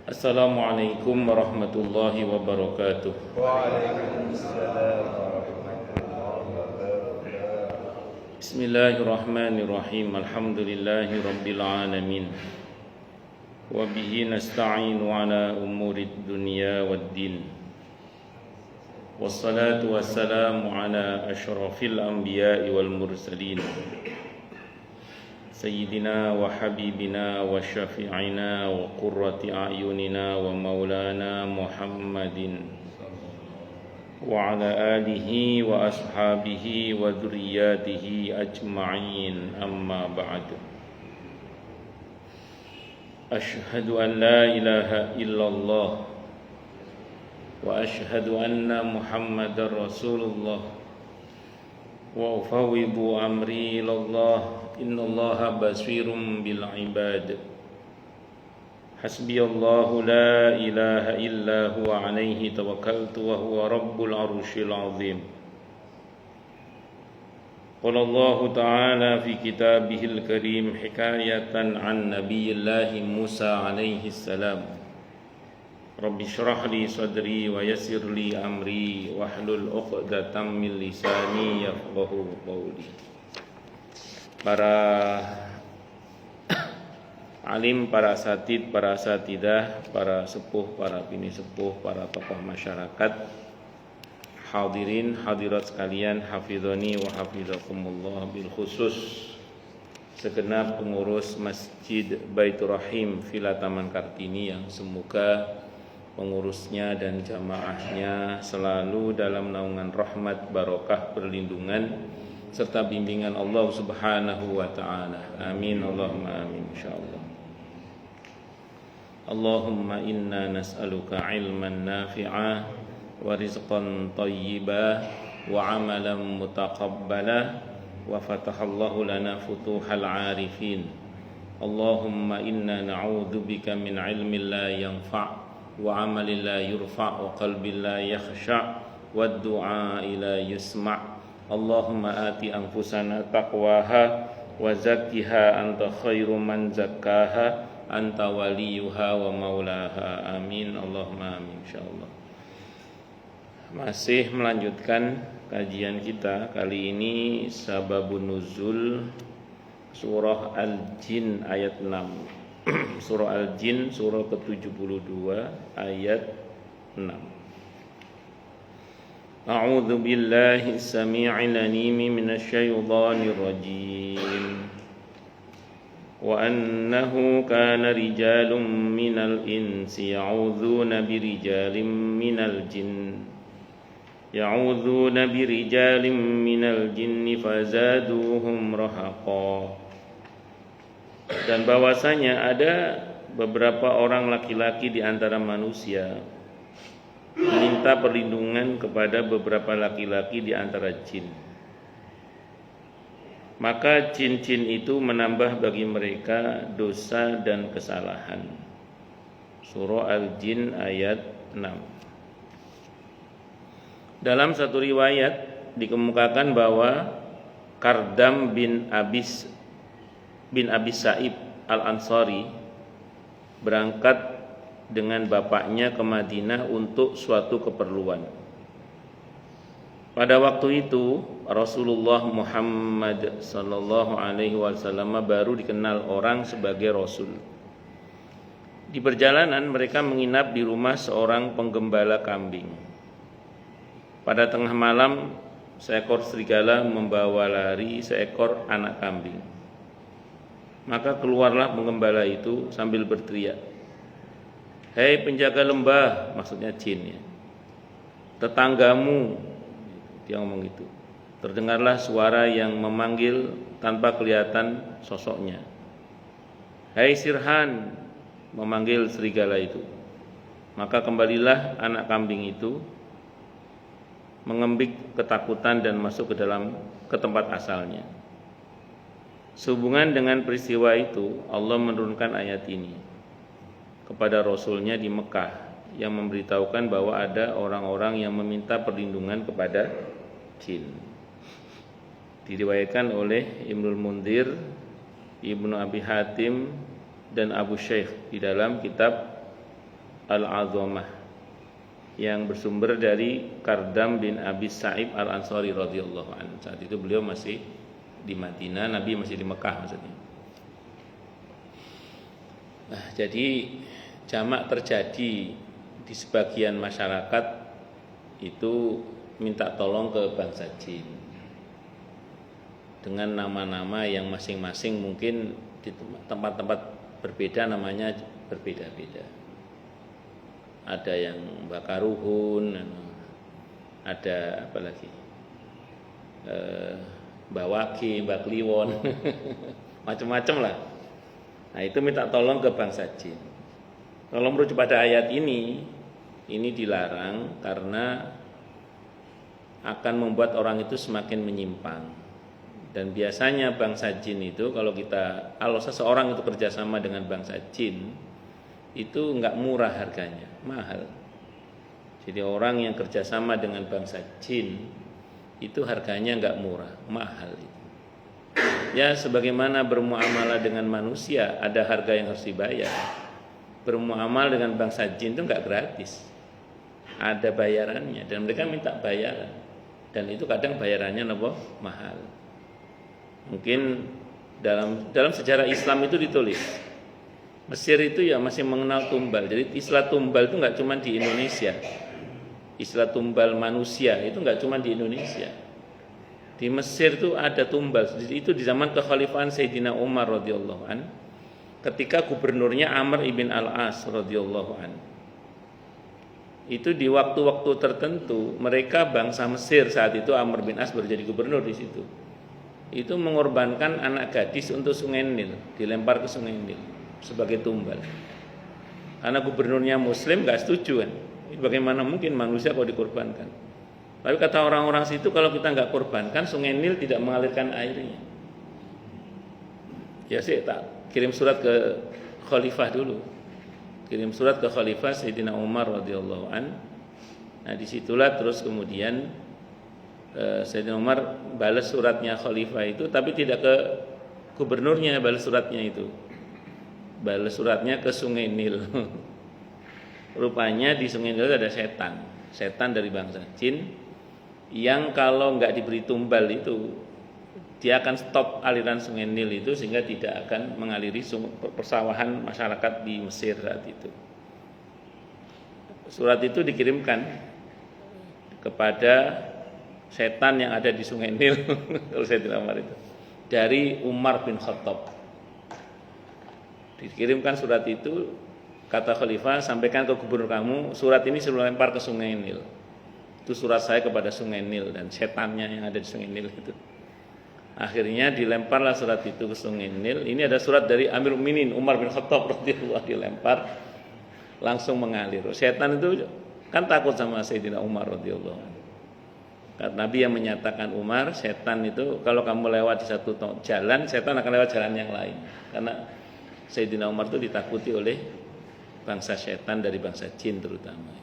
Assalamualaikum warahmatullahi wabarakatuh. Waalaikumsalam warahmatullahi wabarakatuh. Bismillahirrahmanirrahim. Alhamdulillahi rabbil alamin. Wa bihi nasta'inu ala umurid dunya waddin. Wassalatu wassalamu ala asyrafil anbiya'i wal mursalin. Sayyidina wa habibina wa syafi'ina wa qurrati a'yunina wa maulana Muhammadin wa ala alihi wa ashabihi wa dhurriyyatihi ajma'in, amma ba'du. Ashhadu an la ilaha illallah wa ashhadu anna Muhammadar Rasulullah wa ufawwidu amri ilallah. Innallaha basirum bil ibad. Hasbiyallahu la ilaha illa huwa alaihi tawakkaltu wa huwa rabbul arsyil azim. Qala Allahu ta'ala fi kitabihil karim hikayatan an nabiyillahi Musa alaihi salam. Rabbi shrah li sadri wa yassir li amri wahlul 'uqdatam min lisani yafqahu qawli. Para alim, para asatid, para asatidah, para sepuh, para bini sepuh, para tokoh masyarakat, hadirin hadirat sekalian, hafizani wa hafizakumullah, bil khusus segenap pengurus Masjid Baitur Rahim Villa Taman Kartini yang semoga pengurusnya dan jamaahnya selalu dalam naungan rahmat, barokah, perlindungan serta bimbingan Allah Subhanahu wa ta'ala. Amin, Allahumma amin, insyaallah. Allahumma inna nas'aluka ilman nafi'a wa rizqan thayyiba wa amalan mutaqabbala wa fatahallahu lana futuhal arifin. Allahumma inna na'udzubika min ilmin la yanfa' wa amalin la yurfa' wa qalbin la yakhsha' wa du'a la yusma'. Allahumma ati anfusana taqwaha wa zakkiha anta khairu man zakkaha anta waliyuha wa maulaha. Amin, Allahumma amin, insyaallah. Masih melanjutkan kajian kita. Kali ini sababun nuzul surah Al-Jin ayat 6. Surah Al-Jin surah ke-72 ayat 6. A'udzu billahi as-sami'il 'alim minasy syaithanir rajim. Wa annahu kana rijalun minal insi ya'udzuna birijalin minal jinn. Ya'udzuna birijalin minal jinni fazaduhum rahaqa. Dan bahwasanya ada beberapa orang laki-laki di antara manusia meminta perlindungan kepada beberapa laki-laki di antara jin. Maka jin-jin itu menambah bagi mereka dosa dan kesalahan. Surah Al-Jin ayat 6. Dalam satu riwayat dikemukakan bahwa Kardam bin Abi Sa'ib Al-Ansari berangkat dengan bapaknya ke Madinah untuk suatu keperluan. Pada waktu itu Rasulullah Muhammad sallallahu alaihi wasallam baru dikenal orang sebagai Rasul. Di perjalanan mereka menginap di rumah seorang penggembala kambing. Pada tengah malam seekor serigala membawa lari seekor anak kambing. Maka keluarlah penggembala itu sambil berteriak, "Hei penjaga lembah," maksudnya jin ya, "tetanggamu," dia ngomong itu. Terdengarlah suara yang memanggil tanpa kelihatan sosoknya. "Hei Sirhan," memanggil serigala itu. Maka kembalilah anak kambing itu mengembik ketakutan dan masuk ke tempat asalnya. Sehubungan dengan peristiwa itu, Allah menurunkan ayat ini kepada Rasulnya di Mekah yang memberitahukan bahwa ada orang-orang yang meminta perlindungan kepada jin. Diriwayatkan oleh Ibnul Munzir, Ibnu Abi Hatim dan Abu Syekh di dalam kitab Al-Azamah yang bersumber dari Kardam bin Abi Sa'ib Al-Ansari radhiyallahu anhu. Saat itu beliau masih di Madinah, Nabi masih di Mekah maksudnya. Nah, jadi jamak terjadi di sebagian masyarakat itu minta tolong ke bangsa jin dengan nama-nama yang masing-masing mungkin di tempat-tempat berbeda namanya berbeda-beda. Ada yang Bakaruhun, ada apa lagi, Bawaki, Bakliwon, macam-macam lah. Nah itu minta tolong ke bangsa jin. Kalau merujuk pada ayat ini dilarang karena akan membuat orang itu semakin menyimpang. Dan biasanya bangsa jin itu kalau seseorang itu kerjasama dengan bangsa jin itu nggak murah harganya, mahal. Jadi orang yang kerjasama dengan bangsa jin itu harganya nggak murah, mahal. Ya sebagaimana bermuamalah dengan manusia ada harga yang harus dibayar. Bermuamalah dengan bangsa jin itu nggak gratis, ada bayarannya dan mereka minta bayaran. Dan itu kadang bayarannya mahal. Mungkin dalam sejarah Islam itu ditulis Mesir itu ya masih mengenal tumbal. Jadi istilah tumbal itu nggak cuma di Indonesia. Istilah tumbal manusia itu nggak cuma di Indonesia. Di Mesir itu ada tumbal. Itu di zaman kekhalifahan Sayyidina Umar radhiyallahu an. Ketika gubernurnya Amr ibn al-As radhiyallahu an. Itu di waktu-waktu tertentu mereka bangsa Mesir saat itu Amr bin As baru jadi gubernur di situ. Itu mengorbankan anak gadis untuk Sungai Nil, dilempar ke Sungai Nil sebagai tumbal. Karena gubernurnya Muslim nggak setuju kan. Bagaimana mungkin manusia kalau dikorbankan? Tapi kata orang-orang situ kalau kita nggak korbankan Sungai Nil tidak mengalirkan airnya. Ya sih tak kirim surat ke khalifah dulu. Kirim surat ke khalifah Sayyidina Umar radhiyallahu an. Nah disitulah terus kemudian Sayyidina Umar balas suratnya khalifah itu, tapi tidak ke gubernurnya balas suratnya itu. Balas suratnya ke Sungai Nil. Rupanya di Sungai Nil ada setan dari bangsa jin yang kalau nggak diberi tumbal itu dia akan stop aliran Sungai Nil itu sehingga tidak akan mengaliri persawahan masyarakat di Mesir saat itu. Surat itu dikirimkan kepada setan yang ada di Sungai Nil kalau Sayyidina Umar itu dari Umar bin Khattab. Dikirimkan surat itu, kata khalifah sampaikan ke gubernur kamu surat ini sebelum lempar ke Sungai Nil. Itu surat saya kepada Sungai Nil dan setannya yang ada di Sungai Nil itu. Akhirnya dilemparlah surat itu ke Sungai Nil. Ini ada surat dari Amirul Mukminin Umar bin Khattab radhiyallahu dilempar langsung mengalir. Setan itu kan takut sama Sayyidina Umar radhiyallahu anhu. Nabi yang menyatakan Umar, setan itu kalau kamu lewat di satu jalan, setan akan lewat jalan yang lain. Karena Sayyidina Umar itu ditakuti oleh bangsa setan dari bangsa jin terutama.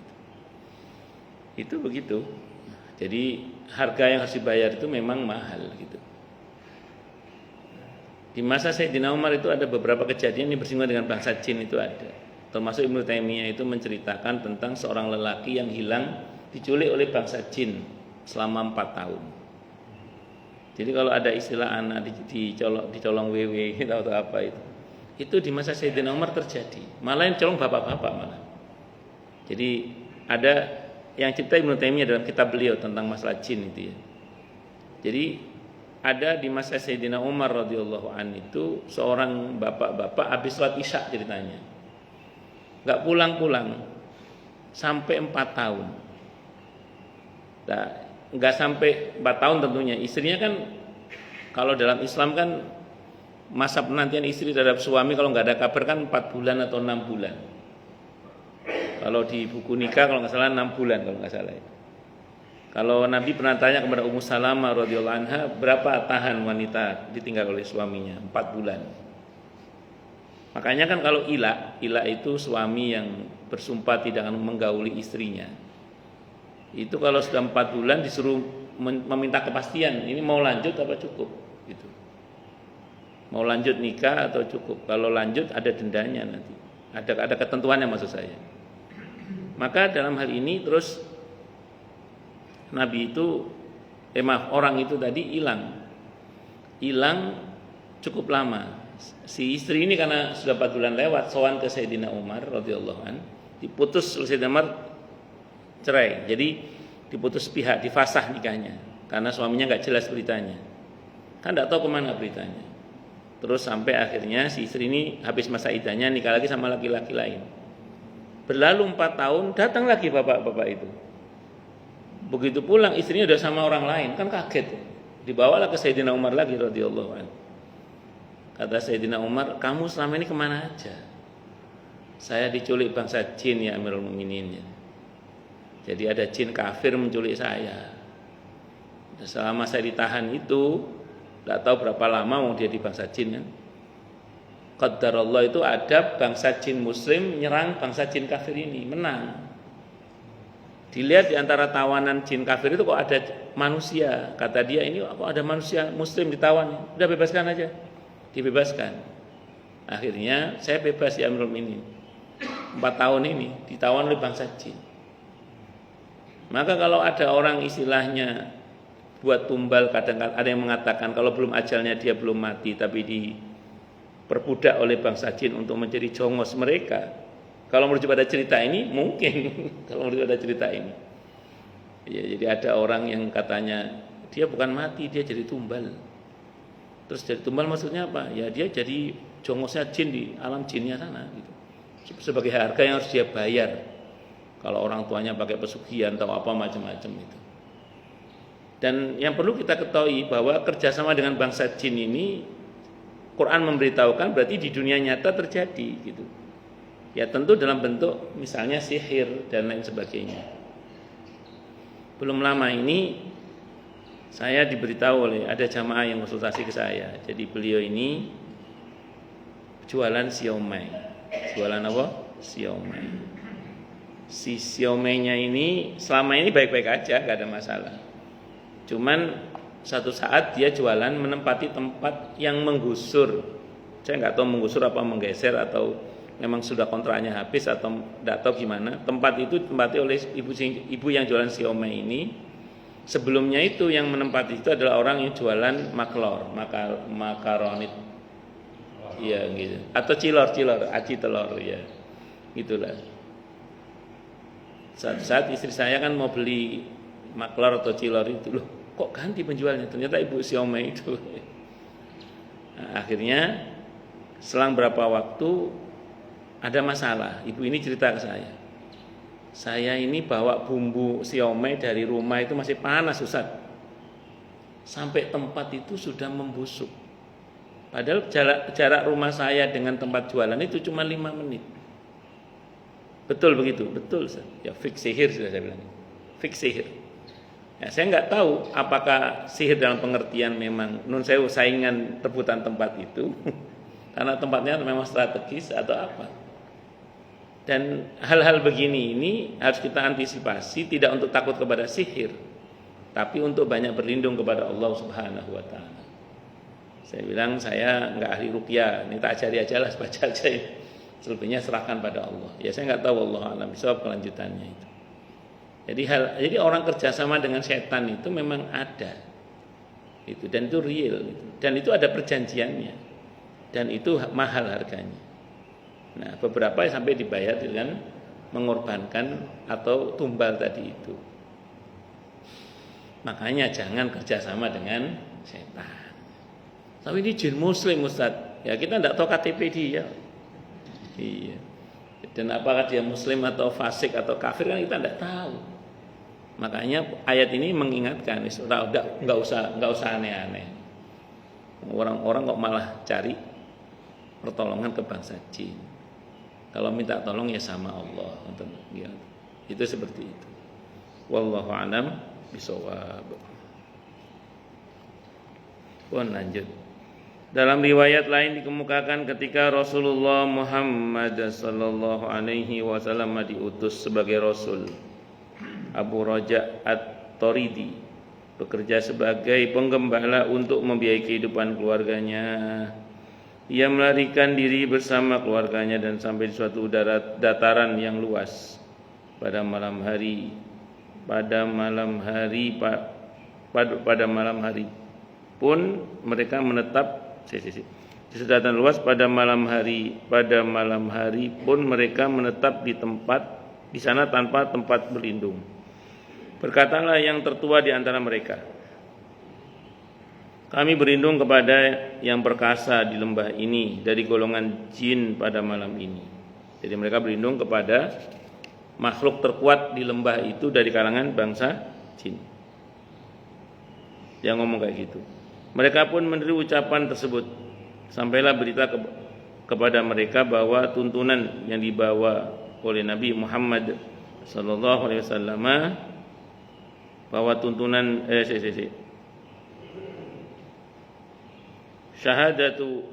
Itu begitu. Jadi harga yang harus dibayar itu memang mahal gitu. Di masa Sayyidina Umar itu ada beberapa kejadian yang bersinggungan dengan bangsa jin itu ada. Termasuk Ibnu Taimiyah itu menceritakan tentang seorang lelaki yang hilang diculik oleh bangsa jin selama 4 tahun. Jadi kalau ada istilah anak dicolong wewe atau apa itu di masa Sayyidina Umar terjadi. Malah yang colong bapak-bapak malah. Jadi ada yang cerita Ibnu Taimiyah dalam kitab beliau tentang masalah jin itu ya. Jadi ada di masa Sayyidina Umar radhiyallahu an itu seorang bapak-bapak habis sholat Isya ceritanya. Enggak pulang-pulang sampai 4 tahun. Nah, enggak sampai 4 tahun tentunya. Istrinya kan kalau dalam Islam kan masa penantian istri terhadap suami kalau enggak ada kabar kan 4 bulan atau 6 bulan. Kalau di buku nikah kalau enggak salah 6 bulan kalau enggak salah. Kalau Nabi pernah tanya kepada Ummu Salamah radhiyallahu anha, berapa tahan wanita ditinggal oleh suaminya? 4 bulan. Makanya kan kalau ila itu suami yang bersumpah tidak akan menggauli istrinya. Itu kalau sudah 4 bulan disuruh meminta kepastian, ini mau lanjut apa cukup gitu. Mau lanjut nikah atau cukup? Kalau lanjut ada dendanya nanti. Ada ketentuannya maksud saya. Maka dalam hal ini terus Nabi itu orang itu tadi hilang cukup lama. Si istri ini karena sudah 4 bulan lewat, sowan ke Sayyidina Umar radhiyallahu an, diputus oleh Sayyidina Umar, cerai. Jadi diputus pihak, difasah nikahnya karena suaminya nggak jelas beritanya, kan nggak tahu kemana beritanya. Terus sampai akhirnya si istri ini habis masa iddahnya nikah lagi sama laki-laki lain. Berlalu 4 tahun, datang lagi bapak-bapak itu. Begitu pulang istrinya udah sama orang lain, kan kaget. Dibawalah ke Sayyidina Umar lagi radhiyallahu an. Kata Sayyidina Umar, kamu selama ini kemana aja? Saya diculik bangsa jin ya Amirul Mukminin. Jadi ada jin kafir menculik saya. Dan selama saya ditahan itu, tidak tahu berapa lama mau dia di bangsa jin kan. Qadarullah itu ada bangsa jin muslim menyerang bangsa jin kafir ini, menang. Dilihat di antara tawanan jin kafir itu kok ada manusia. Kata dia, ini kok ada manusia muslim ditawan. Udah bebaskan aja. Dibebaskan. Akhirnya saya bebas ya Amirul Mukminin. 4 tahun ini ditawan oleh bangsa jin. Maka kalau ada orang istilahnya buat tumbal, kadang-kadang ada yang mengatakan kalau belum ajalnya dia belum mati tapi diperbudak oleh bangsa jin untuk menjadi jongos mereka. Kalau merujuk pada cerita ini mungkin kalau merujuk pada cerita ini. Ya, jadi ada orang yang katanya dia bukan mati, dia jadi tumbal. Terus jadi tumbal maksudnya apa? Ya dia jadi jongosnya jin di alam jinnya sana gitu. Sebagai harga yang harus dia bayar. Kalau orang tuanya pakai pesugihan atau apa macam-macam itu. Dan yang perlu kita ketahui bahwa kerjasama dengan bangsa jin ini Quran memberitahukan berarti di dunia nyata terjadi gitu. Ya tentu dalam bentuk misalnya sihir dan lain sebagainya. Belum lama ini saya diberitahu oleh ada jamaah yang konsultasi ke saya. Jadi beliau ini jualan siomay. Jualan apa? Siomay. Si siomay-nya ini selama ini baik-baik aja, gak ada masalah. Cuman satu saat dia jualan menempati tempat yang menggusur. Saya nggak tahu menggusur apa menggeser atau memang sudah kontraknya habis atau nggak tahu gimana. Tempat itu ditempati oleh ibu yang jualan siomay ini. Sebelumnya itu yang menempati itu adalah orang yang jualan makaronit, ya gitu, atau cilor, aci telur, ya, gitulah. Saat istri saya kan mau beli maklor atau cilor itu, loh, kok ganti penjualnya? Ternyata ibu siomay itu. Nah, akhirnya selang berapa waktu ada masalah. Ibu ini cerita ke saya ini bawa bumbu siomay dari rumah itu masih panas Ustaz. Sampai tempat itu sudah membusuk. Padahal jarak rumah saya dengan tempat jualan itu cuma 5 menit. Betul begitu? Betul Ustaz. Ya fix sihir sudah saya bilang. Fix sihir. Ya, saya nggak tahu apakah sihir dalam pengertian memang nun sewu saingan rebutan tempat itu karena tempatnya memang strategis atau apa. Dan hal-hal begini ini harus kita antisipasi, tidak untuk takut kepada sihir, tapi untuk banyak berlindung kepada Allah Subhanahu wa taala. Saya bilang saya enggak ahli ruqyah, ini tak ajari aja lah, baca aja. Selebihnya serahkan pada Allah. Ya saya enggak tahu Allah alam bisawab kelanjutannya itu. Jadi orang kerjasama dengan setan itu memang ada. Itu dan itu real gitu. Dan itu ada perjanjiannya. Dan itu mahal harganya. Nah, beberapa sampai dibayar dengan mengorbankan atau tumbal tadi itu. Makanya jangan kerjasama dengan setan. Tapi ini jin muslim Ustaz. Ya kita tidak tahu KTP dia. Iya. Dan apakah dia muslim atau fasik atau kafir kan kita tidak tahu. Makanya ayat ini mengingatkan, enggak usah aneh-aneh. Orang-orang kok malah cari pertolongan ke bangsa jin. Kalau minta tolong ya sama Allah. Ya, itu seperti itu. Wallahu a'lam bishawab. Pun lanjut. Dalam riwayat lain dikemukakan ketika Rasulullah Muhammad sallallahu alaihi wasallam diutus sebagai rasul, Abu Raja At-Toridi bekerja sebagai penggembala untuk membiayai kehidupan keluarganya. Ia melarikan diri bersama keluarganya dan sampai di suatu dataran yang luas. pada malam hari pun mereka menetap di daratan luas pada malam hari pun mereka menetap di sana tanpa tempat berlindung. Berkatalah yang tertua di antara mereka, kami berlindung kepada yang perkasa di lembah ini dari golongan jin pada malam ini. Jadi mereka berlindung kepada makhluk terkuat di lembah itu dari kalangan bangsa jin. Yang ngomong kayak gitu. Mereka pun meniru ucapan tersebut. Sampailah berita kepada mereka bahwa tuntunan yang dibawa oleh Nabi Muhammad sallallahu alaihi wasallam, bahwa tuntunan syahadatu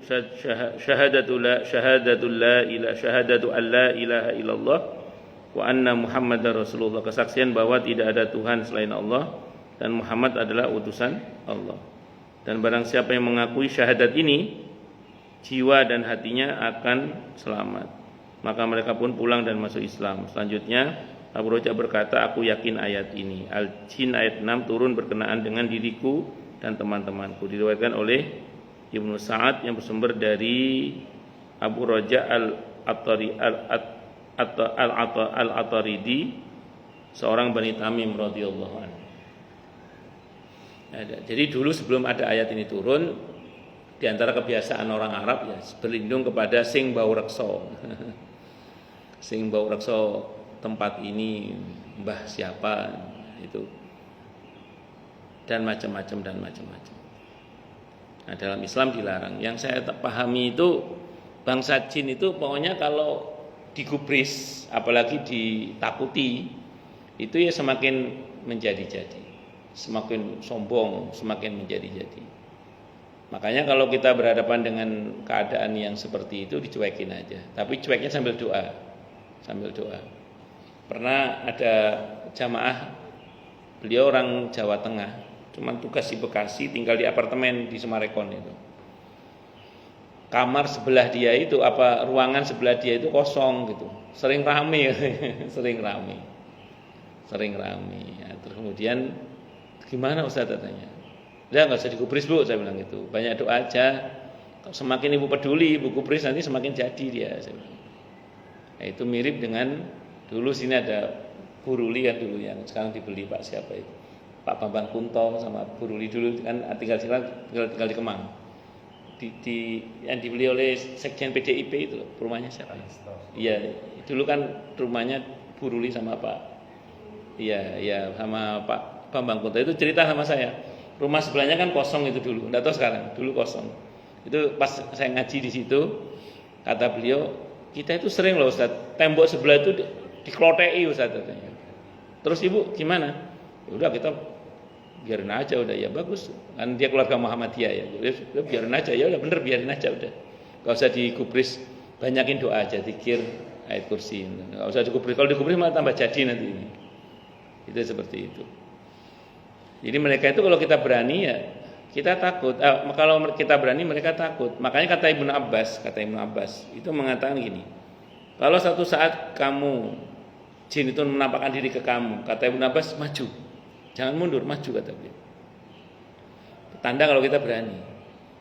alla ilaha illallah wa anna Muhammadar Rasulullah, kesaksian bahwa tidak ada Tuhan selain Allah dan Muhammad adalah utusan Allah. Dan barang siapa yang mengakui syahadat ini, jiwa dan hatinya akan selamat. Maka mereka pun pulang dan masuk Islam. Selanjutnya Abu Roja berkata, aku yakin ayat ini, Al-Jin ayat 6, turun berkenaan dengan diriku dan teman-temanku. Diriwayatkan oleh Ibnu Sa'ad yang bersumber dari Abu Roja Al-Ataridi, seorang Bani Tamim radhiyallahu anhu. Jadi dulu sebelum ada ayat ini turun, di antara kebiasaan orang Arab ya berlindung kepada sing bau rekso. Sing bau rekso tempat ini, mbah siapa itu, dan macam-macam. Nah, dalam Islam dilarang. Yang saya pahami itu bangsa jin itu pokoknya kalau digubris, apalagi ditakuti, itu ya semakin menjadi-jadi, semakin sombong, semakin menjadi-jadi. Makanya kalau kita berhadapan dengan keadaan yang seperti itu, dicuekin aja. Tapi cueknya sambil doa. Pernah ada jamaah, beliau orang Jawa Tengah, cuman tugas di Bekasi, tinggal di apartemen di Semarekon itu. Kamar sebelah dia itu, ruangan sebelah dia itu kosong gitu. Sering rame. Ya, terus kemudian gimana Ustaz katanya? Ya enggak usah digubris Bu, saya bilang gitu. Banyak doa aja. Semakin ibu peduli, ibu gubris nanti semakin jadi dia, saya bilang. Nah, itu mirip dengan dulu sini ada Buruli kan dulu yang sekarang dibeli Pak siapa itu? Pak Bambang Kunto sama Buruli dulu kan tinggal di Kemang. Yang dibeli oleh Sekjen PDIP itu rumahnya siapa? Iya, dulu kan rumahnya Buruli sama Pak. Iya, sama Pak Bambang Kunto itu cerita sama saya. Rumah sebelahnya kan kosong itu dulu, enggak tahu sekarang. Dulu kosong. Itu pas saya ngaji di situ, kata beliau, kita itu sering loh Ustaz, tembok sebelah itu diklotei Ustaz katanya. Terus Ibu gimana? Ya udah kita biarin aja udah, ya bagus. Kan dia keluarga Muhammadiyah ya. Biarin aja, ya udah bener biarin aja udah. Enggak usah digubris, banyakin doa aja, zikir, ayat kursi. Enggak usah digubris. Kalau digubris malah tambah jadi nanti ini. Itu seperti itu. Jadi mereka itu kalau kita berani ya kita takut. Kalau kita berani mereka takut. Makanya kata Ibnu Abbas itu mengatakan gini. Kalau satu saat kamu jin itu menampakkan diri ke kamu, kata Ibnu Abbas, maju. Jangan mundur, maju kata beliau. Tanda kalau kita berani.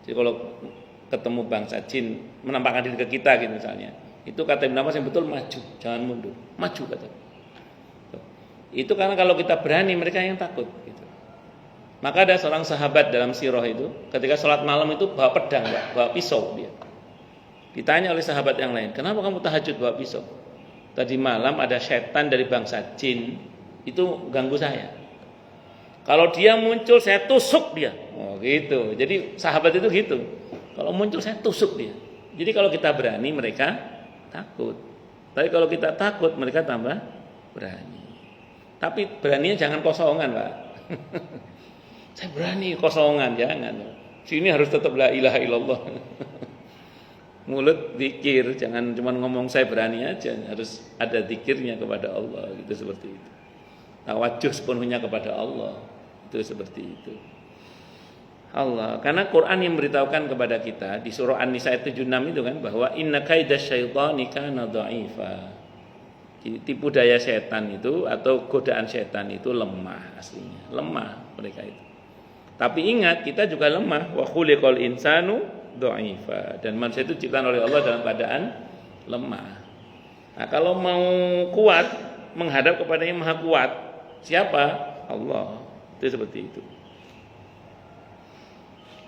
Jadi kalau ketemu bangsa jin menampakkan diri ke kita gitu misalnya, itu kata Ibnu Abbas yang betul maju, jangan mundur. Maju kata. Itu karena kalau kita berani mereka yang takut gitu. Maka ada seorang sahabat dalam sirah itu, ketika sholat malam itu bawa pedang, bawa pisau dia. Ditanya oleh sahabat yang lain, kenapa kamu tahajud bawa pisau? Tadi malam ada setan dari bangsa jin itu ganggu saya. Kalau dia muncul saya tusuk dia. Oh gitu. Jadi sahabat itu gitu. Kalau muncul saya tusuk dia. Jadi kalau kita berani mereka takut. Tapi kalau kita takut mereka tambah berani. Tapi beraninya jangan kosongan, Pak. Saya berani kosongan, jangan. Sini harus tetap la ilaha illallah. Mulut zikir, jangan cuma ngomong saya berani aja, harus ada zikirnya kepada Allah, gitu seperti itu. Tawajuh sepenuhnya kepada Allah, itu seperti itu. Allah, karena Quran yang memberitahukan kepada kita di surah An-Nisa ayat 76 itu kan bahwa inna kaida syaitani kana dha'ifa. Tipu daya setan itu atau godaan setan itu lemah aslinya, lemah mereka itu. Tapi ingat, kita juga lemah. Wa khuliqal insanu dha'ifa, dan manusia itu diciptakan oleh Allah dalam keadaan lemah. Nah, kalau mau kuat menghadap kepada yang maha kuat, siapa? Allah. Itu seperti itu.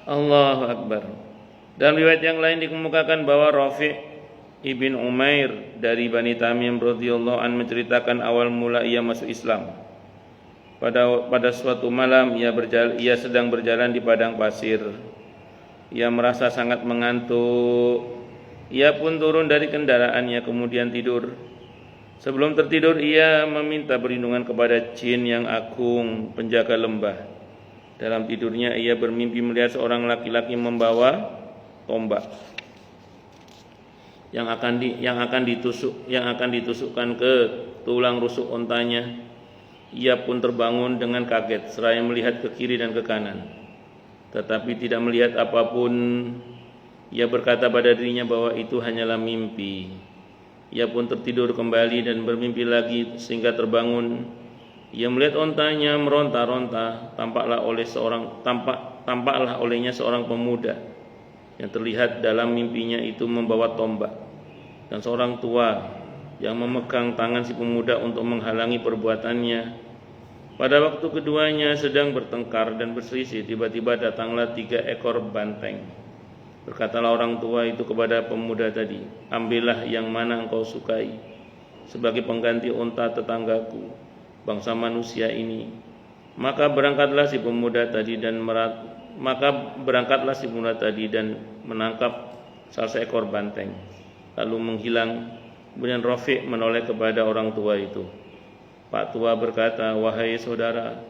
Allahu Akbar. Dalam riwayat yang lain dikemukakan bahwa Rafi' Ibn Umair dari Bani Tamim radhiyallahu an menceritakan awal mula ia masuk Islam. Pada suatu malam ia sedang berjalan di padang pasir. Ia merasa sangat mengantuk. Ia pun turun dari kendaraannya kemudian tidur. Sebelum tertidur ia meminta perlindungan kepada jin yang agung, penjaga lembah. Dalam tidurnya ia bermimpi melihat seorang laki-laki membawa tombak yang akan ditusukkan ke tulang rusuk ontanya. Ia pun terbangun dengan kaget seraya melihat ke kiri dan ke kanan, tetapi tidak melihat apapun. Ia berkata pada dirinya bahwa itu hanyalah mimpi. Ia pun tertidur kembali dan bermimpi lagi sehingga terbangun. Ia melihat ontanya meronta-ronta. Tampaklah olehnya seorang pemuda yang terlihat dalam mimpinya itu membawa tombak, dan seorang tua yang memegang tangan si pemuda untuk menghalangi perbuatannya. Pada waktu keduanya sedang bertengkar dan berselisih, tiba-tiba datanglah 3 ekor banteng. Berkatalah orang tua itu kepada pemuda tadi, ambillah yang mana engkau sukai sebagai pengganti unta tetanggaku, bangsa manusia ini. Maka berangkatlah si pemuda tadi dan menangkap salah seekor banteng, lalu menghilang. Kemudian Rafi' menoleh kepada orang tua itu. Pak tua berkata, wahai saudara,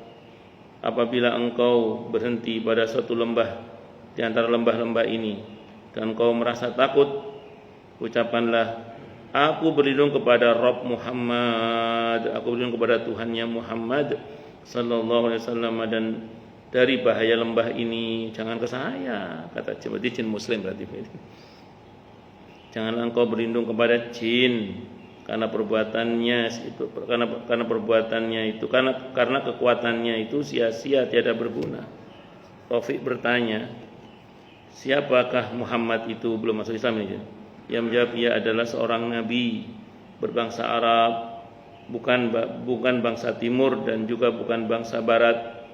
apabila engkau berhenti pada suatu lembah di antara lembah-lembah ini dan engkau merasa takut, ucapkanlah, aku berlindung kepada Rabb Muhammad, aku berlindung kepada Tuhannya Muhammad sallallahu alaihi wasallam, dan dari bahaya lembah ini jangan ke saya, kata jin muslim berarti. Janganlah engkau berlindung kepada jin karena kekuatannya itu sia-sia, tiada berguna. Taufik bertanya, siapakah Muhammad itu? Belum masuk Islam ini. Ia menjawab, ia adalah seorang nabi berbangsa Arab, bukan bangsa timur dan juga bukan bangsa barat.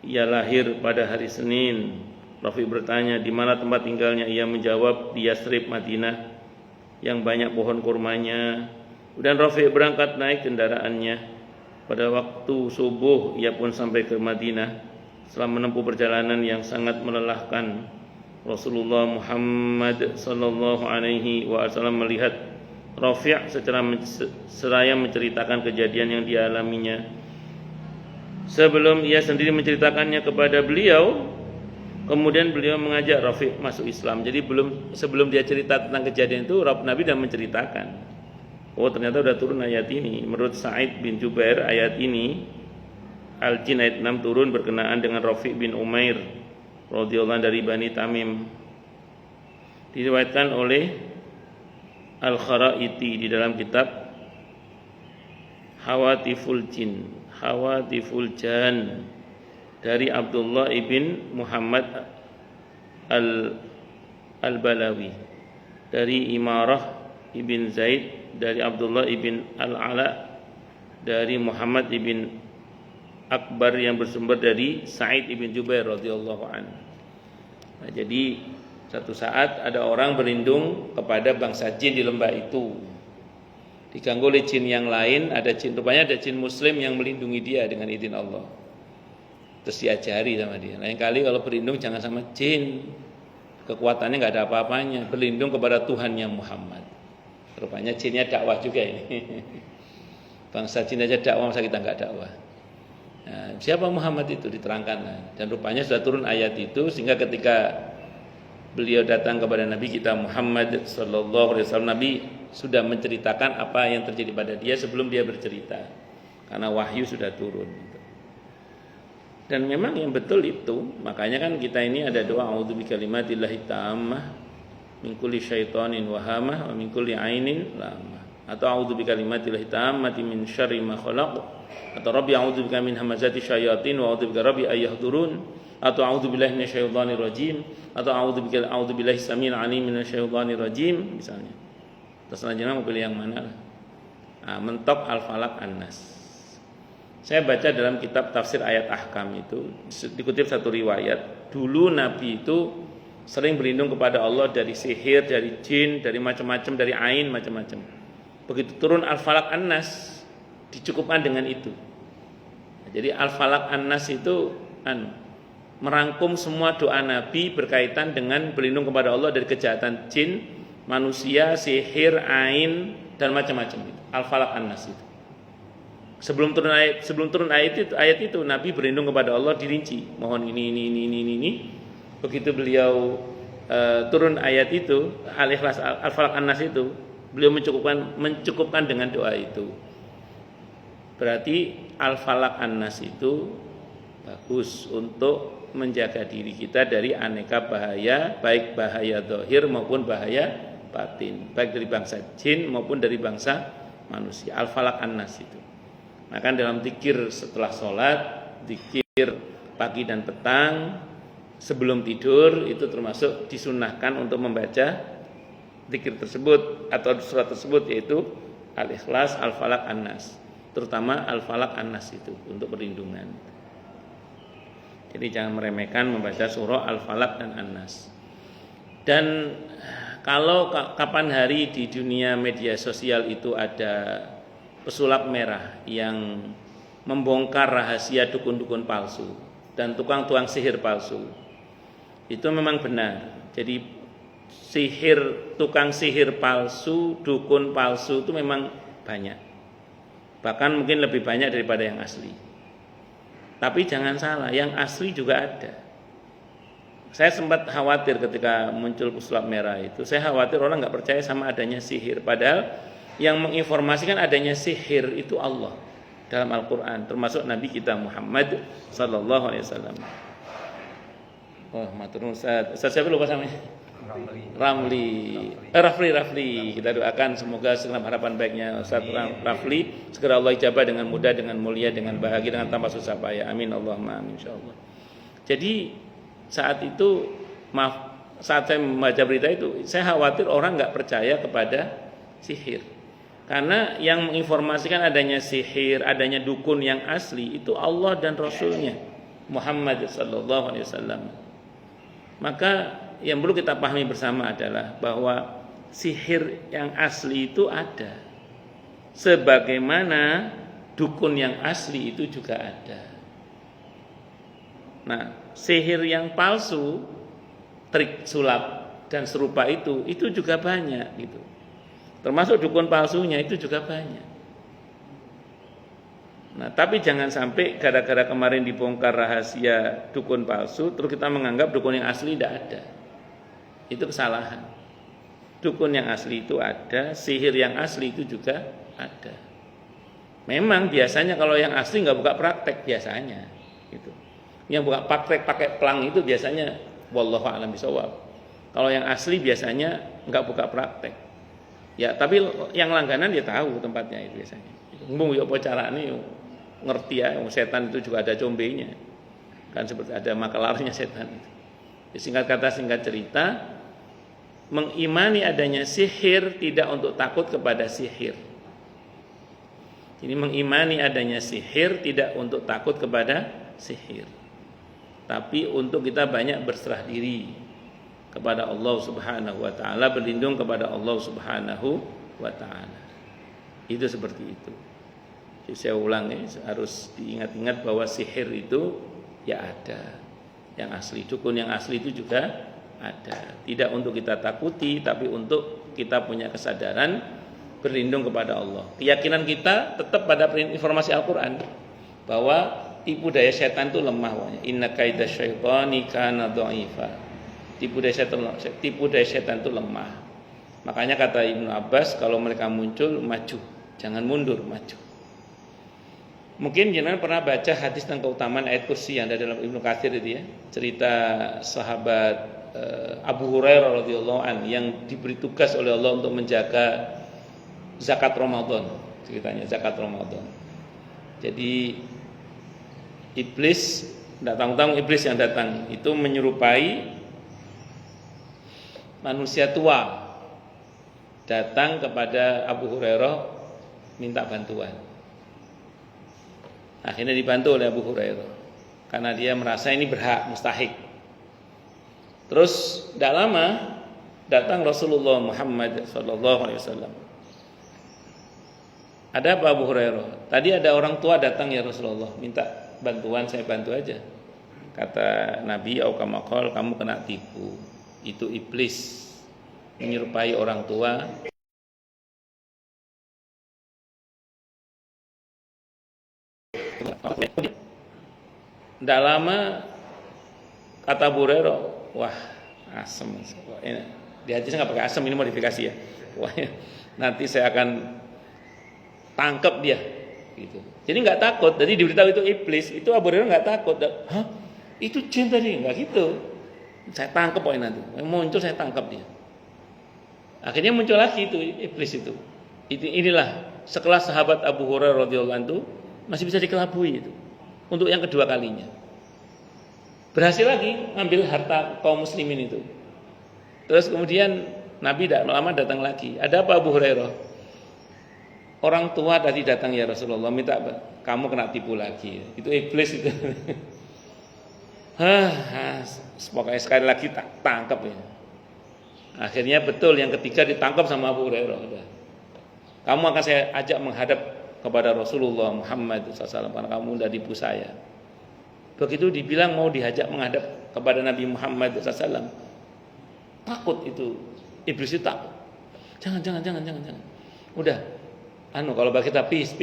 Ia lahir pada hari Senin. Rafi bertanya, di mana tempat tinggalnya? Ia menjawab, di Yasrib, Madinah, yang banyak pohon kurmanya. Dan Rafi berangkat naik kendaraannya. Pada waktu subuh ia pun sampai ke Madinah. Setelah menempuh perjalanan yang sangat melelahkan, Rasulullah Muhammad sallallahu alaihi wasallam melihat Rafi' seraya menceritakan kejadian yang dialaminya. Sebelum ia sendiri menceritakannya kepada beliau, kemudian beliau mengajak Rafi' masuk Islam. Jadi sebelum dia cerita tentang kejadian itu, Nabi sudah menceritakan. Oh, ternyata sudah turun ayat ini. Menurut Sa'id bin Jubair, ayat ini Al-Jin ayat 6 turun berkenaan dengan Rafi' bin Umair radhiyallahu anhu dari Bani Tamim. Diriwayatkan oleh Al-Kharaiti di dalam kitab Hawatiful Jan dari Abdullah ibn Muhammad al-Balawi, dari Imarah ibn Zaid, dari Abdullah ibn al-Ala, dari Muhammad ibn Akbar yang bersumber dari Sa'id ibn Jubair radhiyallahu anhu. Nah, jadi satu saat ada orang berlindung kepada bangsa jin di lembah itu. Diganggu oleh jin yang lain, rupanya ada jin muslim yang melindungi dia dengan izin Allah. Terus diajari sama dia, lain kali kalau berlindung jangan sama jin, kekuatannya nggak ada apa-apanya, berlindung kepada Tuhannya Muhammad. Rupanya jinnya dakwah juga ini. Bangsa jin aja dakwah, masa kita nggak dakwah? Nah, siapa Muhammad itu diterangkan, dan rupanya sudah turun ayat itu, sehingga ketika beliau datang kepada Nabi kita Muhammad sallallahu alaihi wasallam, Nabi sudah menceritakan apa yang terjadi pada dia sebelum dia bercerita, karena wahyu sudah turun. Dan memang yang betul itu, makanya kan kita ini ada doa a'udzu bikalimatillahi tammah min kulli syaitonin wahamah wa min kulli ainin lamah. atau a'udzubika bikalimatillahi tammati min syarri ma khalaq, atau rabbi a'udzubika min hamazati syayatin wa a'udzubika rabbi ayyahdurun, atau a'udzubillahi minasyaitonir rajim, atau a'udzubillahi samil alim minasyaitonir rajim misalnya. Terserah jenengan mau pilih yang mana lah. Nah, mentok Al-Falaq An-Nas. Saya baca dalam kitab tafsir ayat ahkam itu dikutip satu riwayat, dulu Nabi itu sering berlindung kepada Allah dari sihir, dari jin, dari macam-macam, dari ain, macam-macam. Begitu turun Al-Falaq An-Nas, dicukupkan dengan itu. Jadi Al-Falaq An-Nas itu merangkum semua doa Nabi berkaitan dengan berlindung kepada Allah dari kejahatan jin, manusia, sihir, ain, dan macam-macam itu. Al-Falaq An-Nas itu. Sebelum turun ayat itu Nabi berlindung kepada Allah dirinci, mohon ini. Begitu beliau turun ayat itu, Al-Ikhlas, Al-Falaq An-Nas itu, beliau mencukupkan dengan doa itu. Berarti Al-Falaq An-Nas itu bagus untuk menjaga diri kita dari aneka bahaya, baik bahaya zahir maupun bahaya batin, baik dari bangsa jin maupun dari bangsa manusia. Al-Falaq An-Nas itu. Maka dalam zikir setelah sholat, zikir pagi dan petang, sebelum tidur itu termasuk disunahkan untuk membaca zikir tersebut atau surat tersebut, yaitu Al-Ikhlas, Al-Falaq, An-Nas, terutama Al-Falaq An-Nas itu untuk perlindungan. Jadi jangan meremehkan membaca surah Al-Falaq dan An-Nas. Dan kalau kapan hari di dunia media sosial itu ada pesulap merah yang membongkar rahasia dukun-dukun palsu dan tukang-tukang sihir palsu, itu memang benar. Jadi tukang sihir palsu, dukun palsu itu memang banyak. Bahkan mungkin lebih banyak daripada yang asli. Tapi jangan salah, yang asli juga ada. Saya sempat khawatir ketika muncul pesulap merah itu. Saya khawatir orang nggak percaya sama adanya sihir. Padahal yang menginformasikan adanya sihir itu Allah dalam Al-Quran, termasuk Nabi kita Muhammad Sallallahu Alaihi Wasallam. Oh, matur Ustaz. Ustaz siapa lupa namanya? Rafli. Kita doakan semoga segera harapan baiknya Ustaz Rafli segera Allah ijabah dengan mudah, dengan mulia, dengan bahagia, dengan tanpa susah payah. Amin Allahumma amin insyaallah. Jadi saat saya membaca berita itu, saya khawatir orang nggak percaya kepada sihir. Karena yang menginformasikan adanya sihir, adanya dukun yang asli itu Allah dan Rasulnya Muhammad Sallallahu Alaihi Wasallam. Maka yang perlu kita pahami bersama adalah bahwa sihir yang asli itu ada, sebagaimana dukun yang asli itu juga ada. Nah, sihir yang palsu, trik sulap dan serupa itu juga banyak gitu. Termasuk dukun palsunya itu juga banyak. Nah, tapi jangan sampai gara-gara kemarin dibongkar rahasia dukun palsu, terus kita menganggap dukun yang asli tidak ada. Itu kesalahan. Dukun yang asli itu ada, sihir yang asli itu juga ada. Memang biasanya kalau yang asli nggak buka praktek biasanya, gitu. Yang buka praktek pakai pelang itu biasanya wallahu a'lam bishawab. Kalau yang asli biasanya nggak buka praktek. Ya, tapi yang langganan dia tahu tempatnya itu biasanya. Mbung yo apa carane ngerti ya, setan itu juga ada combenya. Kan seperti ada makelarnya setan itu. Singkat kata, singkat cerita, mengimani adanya sihir tidak untuk takut kepada sihir. Jadi mengimani adanya sihir tidak untuk takut kepada sihir, tapi untuk kita banyak berserah diri kepada Allah Subhanahu wa taala, berlindung kepada Allah Subhanahu wa taala. Itu seperti itu. Jadi saya ulang ya, harus diingat-ingat bahwa sihir itu ya ada. Yang asli, dukun yang asli itu juga ada. Tidak untuk kita takuti, tapi untuk kita punya kesadaran berlindung kepada Allah. Keyakinan kita tetap pada informasi Al-Qur'an bahwa tipu daya setan itu lemah. Inna kaida syaitani kana dha'ifa. Tipu daya setan itu lemah. Makanya kata Ibnu Abbas, kalau mereka muncul maju, jangan mundur, maju. Mungkin jangan pernah baca hadis tentang keutamaan ayat kursi yang ada dalam Ibnu Katsir itu ya, cerita sahabat Abu Hurairah radhiyallahu an yang diberi tugas oleh Allah untuk menjaga zakat Ramadan, ceritanya zakat Ramadan. Jadi iblis, tidak tanggung-tanggung iblis yang datang itu menyerupai manusia tua datang kepada Abu Hurairah minta bantuan. Akhirnya dibantu oleh Abu Hurairah karena dia merasa ini berhak, mustahik. Terus tidak lama datang Rasulullah Muhammad SAW. Ada apa Abu Hurairah? Tadi ada orang tua datang ya Rasulullah, minta bantuan, saya bantu aja. Kata Nabi, "Au kama qol, kamu kena tipu. Itu iblis menyerupai orang tua." Tidak lama kata Abu Hurairah, wah asem. Di hadisnya nggak pakai asem, ini modifikasi ya. Wah, nanti saya akan tangkap dia, gitu. Jadi nggak takut. Jadi diberitahu itu iblis, itu Abu Hurairah nggak takut. Hah? Itu jin tadi? Nggak gitu. Saya tangkap pokoknya nanti. Muncul saya tangkap dia. Akhirnya muncul lagi itu iblis itu. Inilah sekelas sahabat Abu Hurairah radhiyallahu anhu masih bisa dikelabui itu. Untuk yang kedua kalinya. Berhasil lagi ngambil harta kaum muslimin itu. Terus kemudian Nabi tidak lama datang lagi. Ada apa Abu Hurairah? Orang tua tadi datang ya Rasulullah, minta kamu kena tipu lagi. Itu iblis itu. Pokoknya sekali lagi tangkap ya. Akhirnya betul yang ketiga ditangkap sama Abu Hurairah. Kamu akan saya ajak menghadap kepada Rasulullah Muhammad SAW karena kamu sudah tipu saya. Begitu dibilang mau diajak menghadap kepada Nabi Muhammad SAW, takut itu iblis itu takut. Jangan. Udah, kalau bagi kita peace.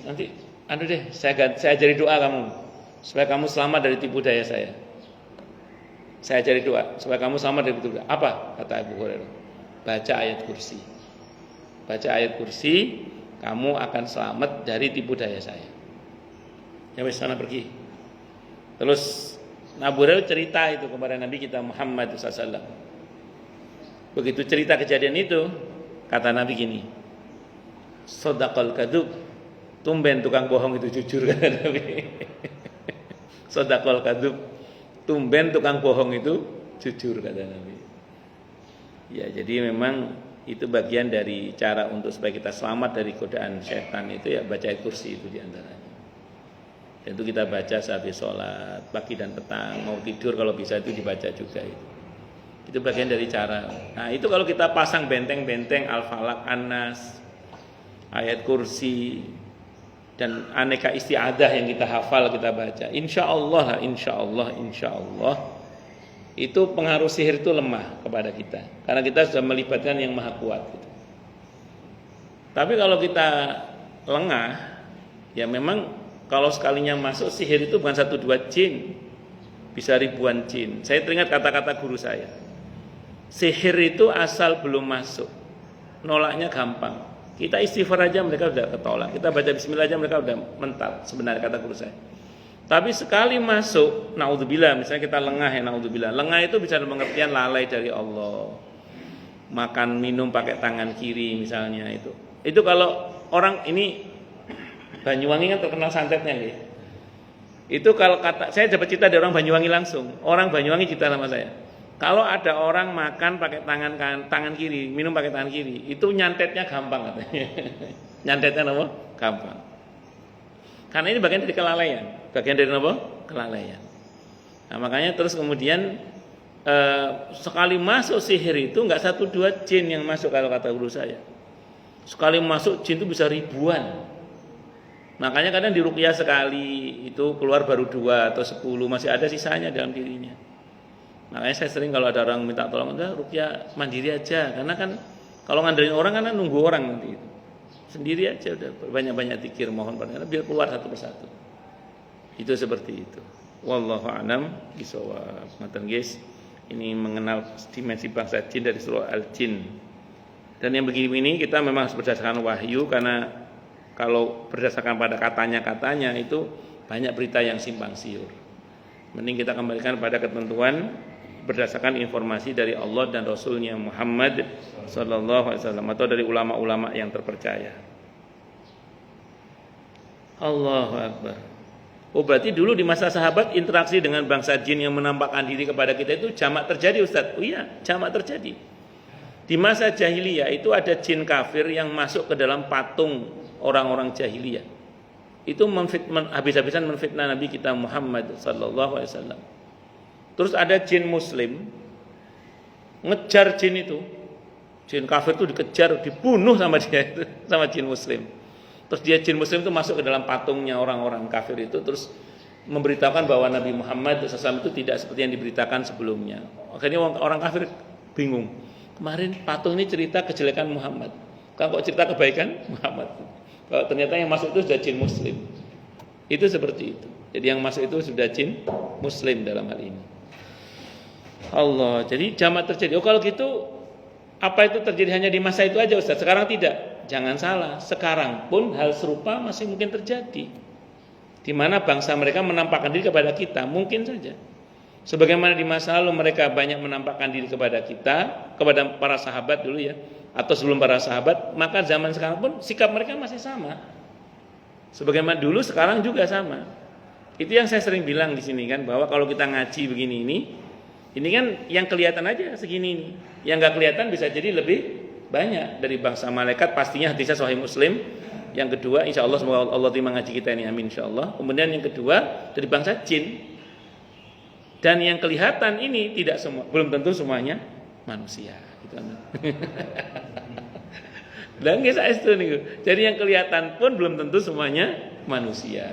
Nanti, deh, saya ajari doa kamu supaya kamu selamat dari tipu daya saya. Saya ajari doa supaya kamu selamat dari tipu daya. Apa? Kata Abu Hurairah. Baca ayat kursi. Baca ayat kursi, kamu akan selamat dari tipu daya saya. Ya wes, sana pergi. Terus Abu Hurairah cerita itu kepada Nabi kita Muhammad SAW. Begitu cerita kejadian itu, kata Nabi gini, Sodaqal kadub, tumben tukang bohong itu jujur, kata Nabi. Sodaqal kadub, tumben tukang bohong itu jujur, kata Nabi. Ya, jadi memang itu bagian dari cara untuk supaya kita selamat dari godaan setan itu ya baca ayat kursi itu diantaranya. Dan itu kita baca saat sholat pagi dan petang, mau tidur kalau bisa itu dibaca juga itu. Itu bagian dari cara. Nah itu kalau kita pasang benteng-benteng Al-Falaq, An-Nas, ayat kursi dan aneka isti'adah yang kita hafal kita baca, insya Allah itu pengaruh sihir itu lemah kepada kita karena kita sudah melibatkan yang maha kuat gitu. Tapi kalau kita lengah, ya memang kalau sekalinya masuk sihir itu bukan 1-2 jin, bisa ribuan jin. Saya teringat kata-kata guru saya, sihir itu asal belum masuk, nolaknya gampang. Kita istighfar aja mereka sudah ketolak, kita baca bismillah aja mereka sudah mental, sebenarnya kata guru saya. Tapi sekali masuk, naudzubillah, misalnya kita lengah ya, naudzubillah. Lengah itu bisa pengertian lalai dari Allah. Makan minum pakai tangan kiri misalnya itu. Itu kalau orang ini Banyuwangi kan terkenal santetnya gitu. Itu kalau kata saya dapat cerita dari orang Banyuwangi langsung. Orang Banyuwangi cerita sama saya. Kalau ada orang makan pakai tangan kiri, minum pakai tangan kiri, itu nyantetnya gampang katanya. Nyantetnya apa? Gampang. Karena ini bagian dari kelalaian. Bagian dari apa? Kelalaian. Nah makanya terus kemudian sekali masuk sihir itu enggak 1-2 jin yang masuk kalau kata guru saya. Sekali masuk jin itu bisa ribuan. Makanya kadang di ruqyah sekali itu keluar baru 2 atau 10, masih ada sisanya dalam dirinya. Makanya saya sering kalau ada orang minta tolong, udah ruqyah mandiri aja, karena kan kalau ngandelin orang kan nunggu orang nanti itu. Sendiri aja udah banyak-banyak zikir mohon pada biar keluar satu persatu. Itu seperti itu. Wallahu a'lam bishawab. Ngoten guys, ini mengenal dimensi bangsa jin dari surah Al-Jin. Dan yang begini ini kita memang harus berdasarkan wahyu, karena kalau berdasarkan pada katanya itu banyak berita yang simpang siur. Mending kita kembalikan pada ketentuan berdasarkan informasi dari Allah dan Rasulnya Muhammad sallallahu alaihi wasallam atau dari ulama-ulama yang terpercaya. Allahu Akbar. Oh, berarti dulu di masa sahabat interaksi dengan bangsa jin yang menampakkan diri kepada kita itu jamak terjadi, Ustaz. Oh iya, jamak terjadi. Di masa jahiliyah itu ada jin kafir yang masuk ke dalam patung orang-orang jahiliyah. Itu habis-habisan menfitnah Nabi kita Muhammad sallallahu alaihi wasallam. Terus ada jin muslim ngejar jin itu. Jin kafir itu dikejar, dibunuh sama dia itu, sama jin muslim. Terus dia jin muslim itu masuk ke dalam patungnya orang-orang kafir itu, terus memberitakan bahwa Nabi Muhammad SAW itu tidak seperti yang diberitakan sebelumnya. Akhirnya orang kafir bingung. Kemarin patung ini cerita kejelekan Muhammad, kalau kok cerita kebaikan Muhammad. Kalau ternyata yang masuk itu sudah jin muslim. Itu seperti itu. Jadi yang masuk itu sudah jin muslim dalam hal ini. Allah, jadi jamak terjadi. Oh, kalau gitu apa itu terjadi hanya di masa itu aja, Ustaz? Sekarang tidak. Jangan salah, sekarang pun hal serupa masih mungkin terjadi. Di mana bangsa mereka menampakkan diri kepada kita, mungkin saja. Sebagaimana di masa lalu mereka banyak menampakkan diri kepada kita, kepada para sahabat dulu ya, atau sebelum para sahabat, maka zaman sekarang pun sikap mereka masih sama. Sebagaimana dulu, sekarang juga sama. Itu yang saya sering bilang di sini kan, bahwa kalau kita ngaji begini ini kan yang kelihatan aja segini ini. Yang nggak kelihatan bisa jadi lebih banyak dari bangsa malaikat, pastinya hadisnya Sahih Muslim. Yang kedua, insya Allah semoga Allah terima ngaji kita ini, amin insya Allah. Kemudian yang kedua dari bangsa jin. Dan yang kelihatan ini tidak semua, belum tentu semuanya manusia. Gitu. Dan kisah itu nih. Jadi yang kelihatan pun belum tentu semuanya manusia.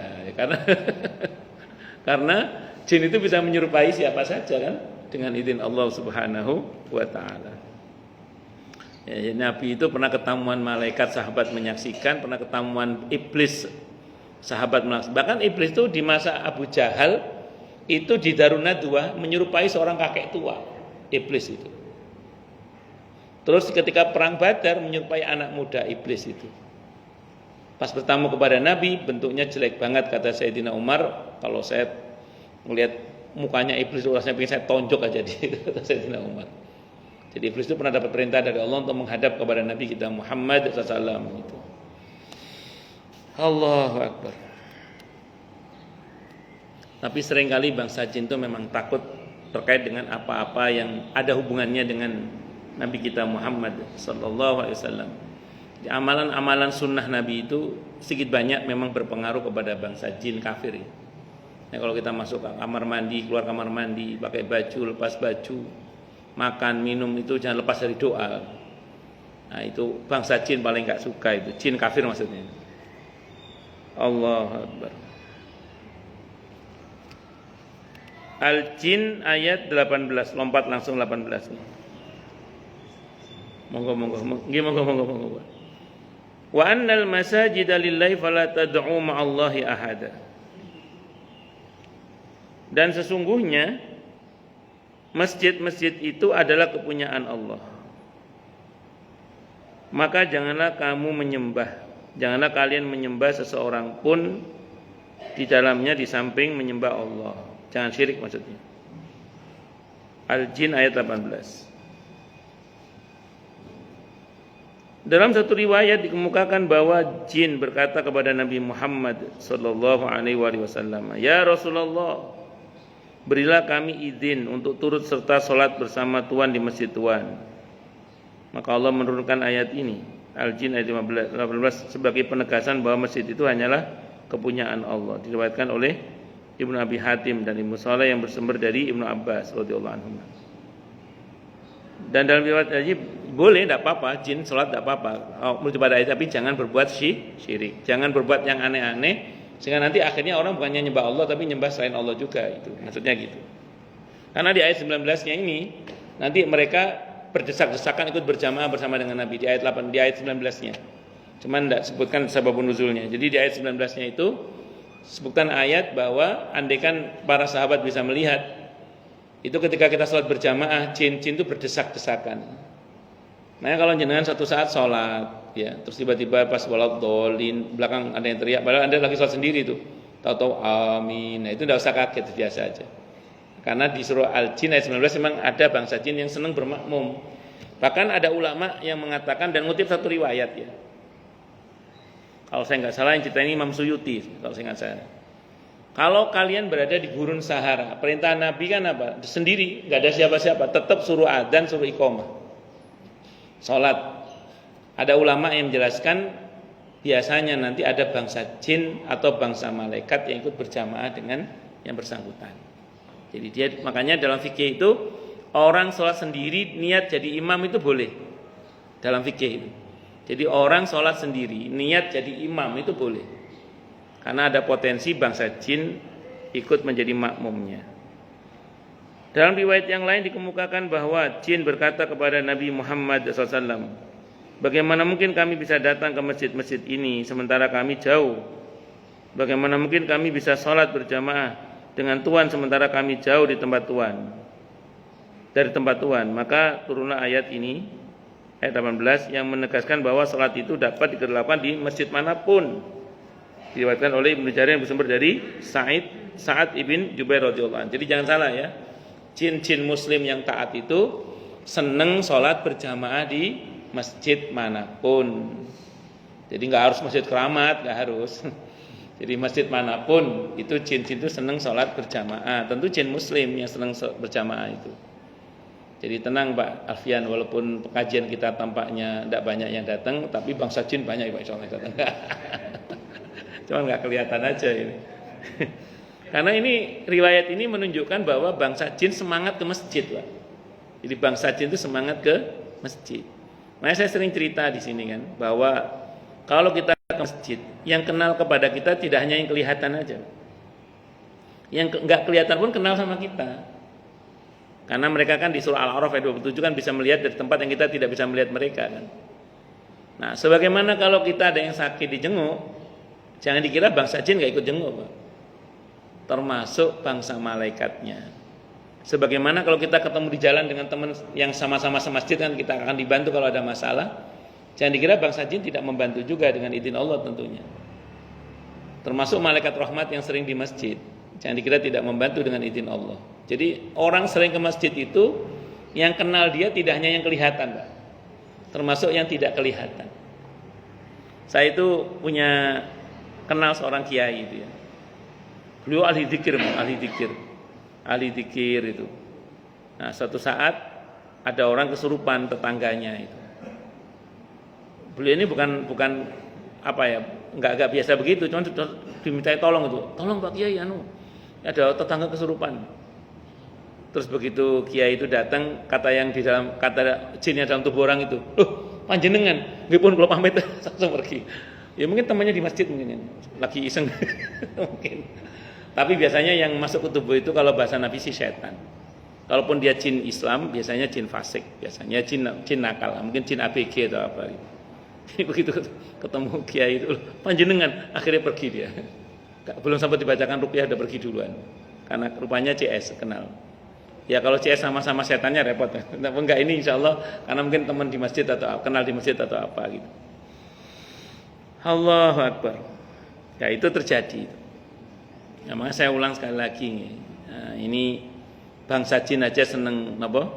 Karena jin itu bisa menyerupai siapa saja kan, dengan izin Allah Subhanahu wa taala. Ya, Nabi itu pernah ketemuan malaikat, sahabat menyaksikan, pernah ketemuan iblis, sahabat menyaksikan. Bahkan iblis itu di masa Abu Jahal itu di Darun Nadwa menyerupai seorang kakek tua, iblis itu. Terus ketika perang Badar menyerupai anak muda, iblis itu. Pas bertamu kepada Nabi, bentuknya jelek banget, kata Sayyidina Umar, kalau saya melihat mukanya iblis itu rasanya pengen saya tonjok aja di kata Sayyidina Umar. Jadi iblis itu pernah dapat perintah dari Allah untuk menghadap kepada Nabi kita Muhammad SAW itu. Allahu Akbar. Tapi seringkali bangsa jin itu memang takut terkait dengan apa-apa yang ada hubungannya dengan Nabi kita Muhammad SAW. Amalan-amalan sunnah Nabi itu sedikit banyak memang berpengaruh kepada bangsa jin kafir. Ya, kalau kita masuk ke kamar mandi, keluar kamar mandi, pakai baju, lepas baju, makan, minum itu jangan lepas dari doa. Nah, itu bangsa jin paling gak suka itu, jin kafir maksudnya. Allahu Akbar. Al-Jin ayat 18, lompat langsung 18. Monggo. Wa annal masajida lillahi fala tad'u ma'allahi ahada. Dan sesungguhnya masjid-masjid itu adalah kepunyaan Allah. Maka janganlah kalian menyembah seseorang pun di dalamnya di samping menyembah Allah. Jangan syirik maksudnya. Al-Jin ayat 18. Dalam satu riwayat dikemukakan bahwa jin berkata kepada Nabi Muhammad sallallahu alaihi wasallam, "Ya Rasulullah, berilah kami izin untuk turut serta sholat bersama Tuhan di masjid Tuhan." Maka Allah menurunkan ayat ini, Al-Jin ayat 18 sebagai penegasan bahwa masjid itu hanyalah kepunyaan Allah. Diriwayatkan oleh Ibnu Abi Hatim dan Ibnu Saleh yang bersumber dari Ibnu Abbas radhiyallahu anhu. Dan dalam riwayat tadi boleh, tidak apa-apa, jin sholat tidak apa-apa, menurut pada ayat, tapi jangan berbuat syirik, jangan berbuat yang aneh-aneh, sehingga nanti akhirnya orang bukannya nyembah Allah tapi nyembah selain Allah juga, itu maksudnya gitu. Karena di ayat 19-nya ini nanti mereka berdesak-desakan ikut berjamaah bersama dengan Nabi di ayat 8, di ayat 19-nya. Cuman tidak sebutkan sababun nuzulnya. Jadi di ayat 19-nya itu sebutkan ayat bahwa andaikan para sahabat bisa melihat, itu ketika kita sholat berjamaah, jin-jin itu berdesak-desakan. Nah, kalau jenengan satu saat sholat, ya, terus tiba-tiba pas walat dolin, belakang ada yang teriak, padahal Anda lagi sholat sendiri tuh, tahu-tahu amin. Nah, itu tidak usah kaget, biasa aja. Karena di surah Al-Jin ayat 19 memang ada bangsa jin yang senang bermakmum. Bahkan ada ulama yang mengatakan dan ngutip satu riwayat ya. Kalau saya nggak salah yang cerita ini Imam Suyuti kalau saya nggak salah. Kalau kalian berada di gurun Sahara, perintah Nabi kan apa? Sendiri, nggak ada siapa-siapa, tetap suruh adzan, suruh iqamah, sholat. Ada ulama yang menjelaskan biasanya nanti ada bangsa jin atau bangsa malaikat yang ikut berjamaah dengan yang bersangkutan. Jadi makanya dalam fikih itu orang sholat sendiri niat jadi imam itu boleh dalam fikih itu. Jadi orang sholat sendiri niat jadi imam itu boleh. Karena ada potensi bangsa jin ikut menjadi makmumnya. Dalam riwayat yang lain dikemukakan bahwa jin berkata kepada Nabi Muhammad SAW, bagaimana mungkin kami bisa datang ke masjid-masjid ini sementara kami jauh? Bagaimana mungkin kami bisa sholat berjamaah dengan Tuhan sementara kami jauh di tempat Tuhan? Dari tempat Tuhan. Maka turunlah ayat ini, ayat 18, yang menegaskan bahwa sholat itu dapat dilakukan di masjid manapun. Diriwayatkan oleh Ibnu Jarir yang bersumber dari Sa'ad ibn Jubair radhiyallahu anhu. Jadi jangan salah ya, jin-jin muslim yang taat itu seneng sholat berjamaah di masjid manapun. Jadi nggak harus masjid Keramat, nggak harus. Jadi masjid manapun itu jin-jin itu seneng sholat berjamaah. Tentu jin muslim yang seneng berjamaah itu. Jadi tenang Pak Alfian, walaupun pengajian kita tampaknya tidak banyak yang datang, tapi bangsa jin banyak Pak insyaallah datang. Cuma nggak kelihatan aja ini. Karena ini riwayat ini menunjukkan bahwa bangsa jin semangat ke masjid, Pak. Jadi bangsa jin itu semangat ke masjid. Makanya saya sering cerita di sini kan bahwa kalau kita ke masjid, yang kenal kepada kita tidak hanya yang kelihatan aja. Yang nggak kelihatan pun kenal sama kita. Karena mereka kan di surah Al-A'raf ayat 27 kan bisa melihat dari tempat yang kita tidak bisa melihat mereka kan. Nah, sebagaimana kalau kita ada yang sakit dijenguk, jangan dikira bangsa jin gak ikut jenguk, Pak. Termasuk bangsa malaikatnya. Sebagaimana kalau kita ketemu di jalan dengan teman yang sama-sama semasjid kan kita akan dibantu kalau ada masalah. Jangan dikira bangsa jin tidak membantu juga dengan izin Allah tentunya. Termasuk malaikat rahmat yang sering di masjid. Jangan dikira tidak membantu dengan izin Allah. Jadi orang sering ke masjid itu yang kenal dia tidak hanya yang kelihatan, Pak. Termasuk yang tidak kelihatan. Saya itu punya kenal seorang kiai itu ya. Beliau ahli zikir itu. Nah, suatu saat ada orang kesurupan tetangganya itu. Beliau ini bukan apa ya, enggak biasa begitu, cuma dimintai tolong itu. Tolong Pak Kiai ada tetangga kesurupan. Terus begitu kiai itu datang, kata jinnya dalam tubuh orang itu, "Loh, panjenengan, nggih pun kula pamit," langsung pergi. Ya mungkin temannya di masjid mungkin lagi iseng mungkin. Tapi biasanya yang masuk ke tubuh itu kalau bahasa Nabi sih setan. Kalaupun dia jin Islam, biasanya jin fasik, biasanya jin nakal, mungkin jin ABG atau apa gitu. Jadi begitu ketemu kiai itu, panjenengan, akhirnya pergi dia. Belum sempat dibacakan ruqyah udah pergi duluan. Karena rupanya CS kenal. Ya kalau CS sama-sama setannya repot. Enggak ini insyaallah karena mungkin teman di masjid atau kenal di masjid atau apa gitu. Allahu Akbar. Ya itu terjadi. Ya, makanya saya ulang sekali lagi. Nah, ini bangsa jin aja seneng apa?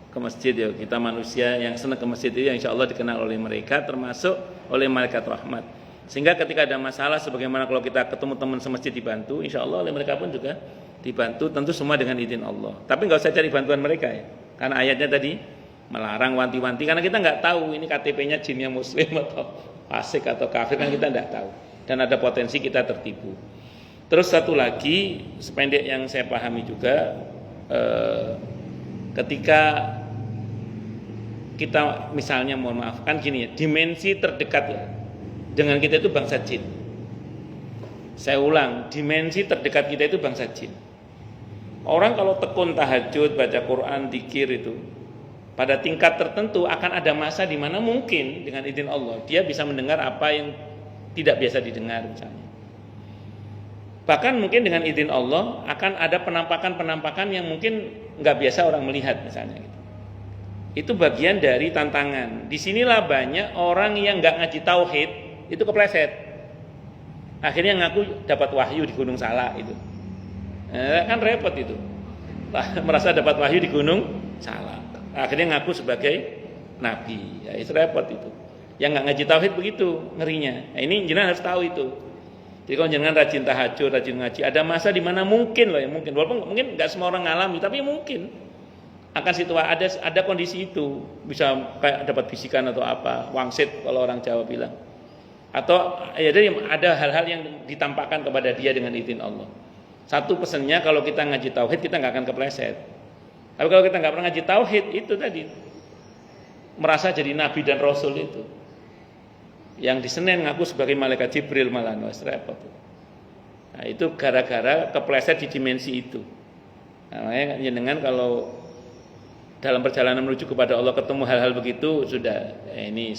Ke masjid ya. Kita manusia yang senang ke masjid itu insya Allah dikenal oleh mereka termasuk oleh malaikat rahmat. Sehingga ketika ada masalah sebagaimana kalau kita ketemu teman semasjid dibantu, insya Allah oleh mereka pun juga dibantu, tentu semua dengan izin Allah. Tapi nggak usah cari bantuan mereka ya. Karena ayatnya tadi melarang wanti-wanti karena kita nggak tahu ini KTP-nya jinnya muslim atau fasik atau kafir kan kita nggak tahu. Dan ada potensi kita tertipu. Terus satu lagi sependek yang saya pahami juga ketika kita misalnya mohon maaf kan gini ya, dimensi terdekat ya dengan kita itu bangsa jin. Saya ulang, dimensi terdekat kita itu bangsa jin. Orang kalau tekun tahajud, baca Quran, zikir itu pada tingkat tertentu akan ada masa di mana mungkin dengan izin Allah dia bisa mendengar apa yang tidak biasa didengar misalnya. Bahkan mungkin dengan izin Allah akan ada penampakan-penampakan yang mungkin nggak biasa orang melihat misalnya gitu. Itu bagian dari tantangan. Disinilah banyak orang yang nggak ngaji tauhid itu kepleset. Akhirnya ngaku dapat wahyu di Gunung Salak itu. Kan repot itu. merasa dapat wahyu di Gunung Salak. Akhirnya ngaku sebagai nabi. Ya, itu repot itu. Yang nggak ngaji tauhid begitu ngerinya. Nah, ini jenengan harus tahu itu. Jadi kalau jenengan rajin tahajud, rajin ngaji, ada masa di mana mungkin loh ya, mungkin walaupun mungkin nggak semua orang ngalami, tapi mungkin akan situasi ada kondisi itu, bisa kayak dapat bisikan atau apa, wangsit kalau orang Jawa bilang. Atau ya jadi ada hal-hal yang ditampakkan kepada dia dengan izin Allah. Satu pesannya kalau kita ngaji tauhid kita nggak akan kepleset. Tapi kalau kita nggak pernah ngaji tauhid itu tadi merasa jadi nabi dan rasul itu. Yang di Senin ngaku sebagai malaikat Jibril malah repot. Nah, itu gara-gara kepleset di dimensi itu. Nah, makanya dengan kalau dalam perjalanan menuju kepada Allah ketemu hal-hal begitu sudah ini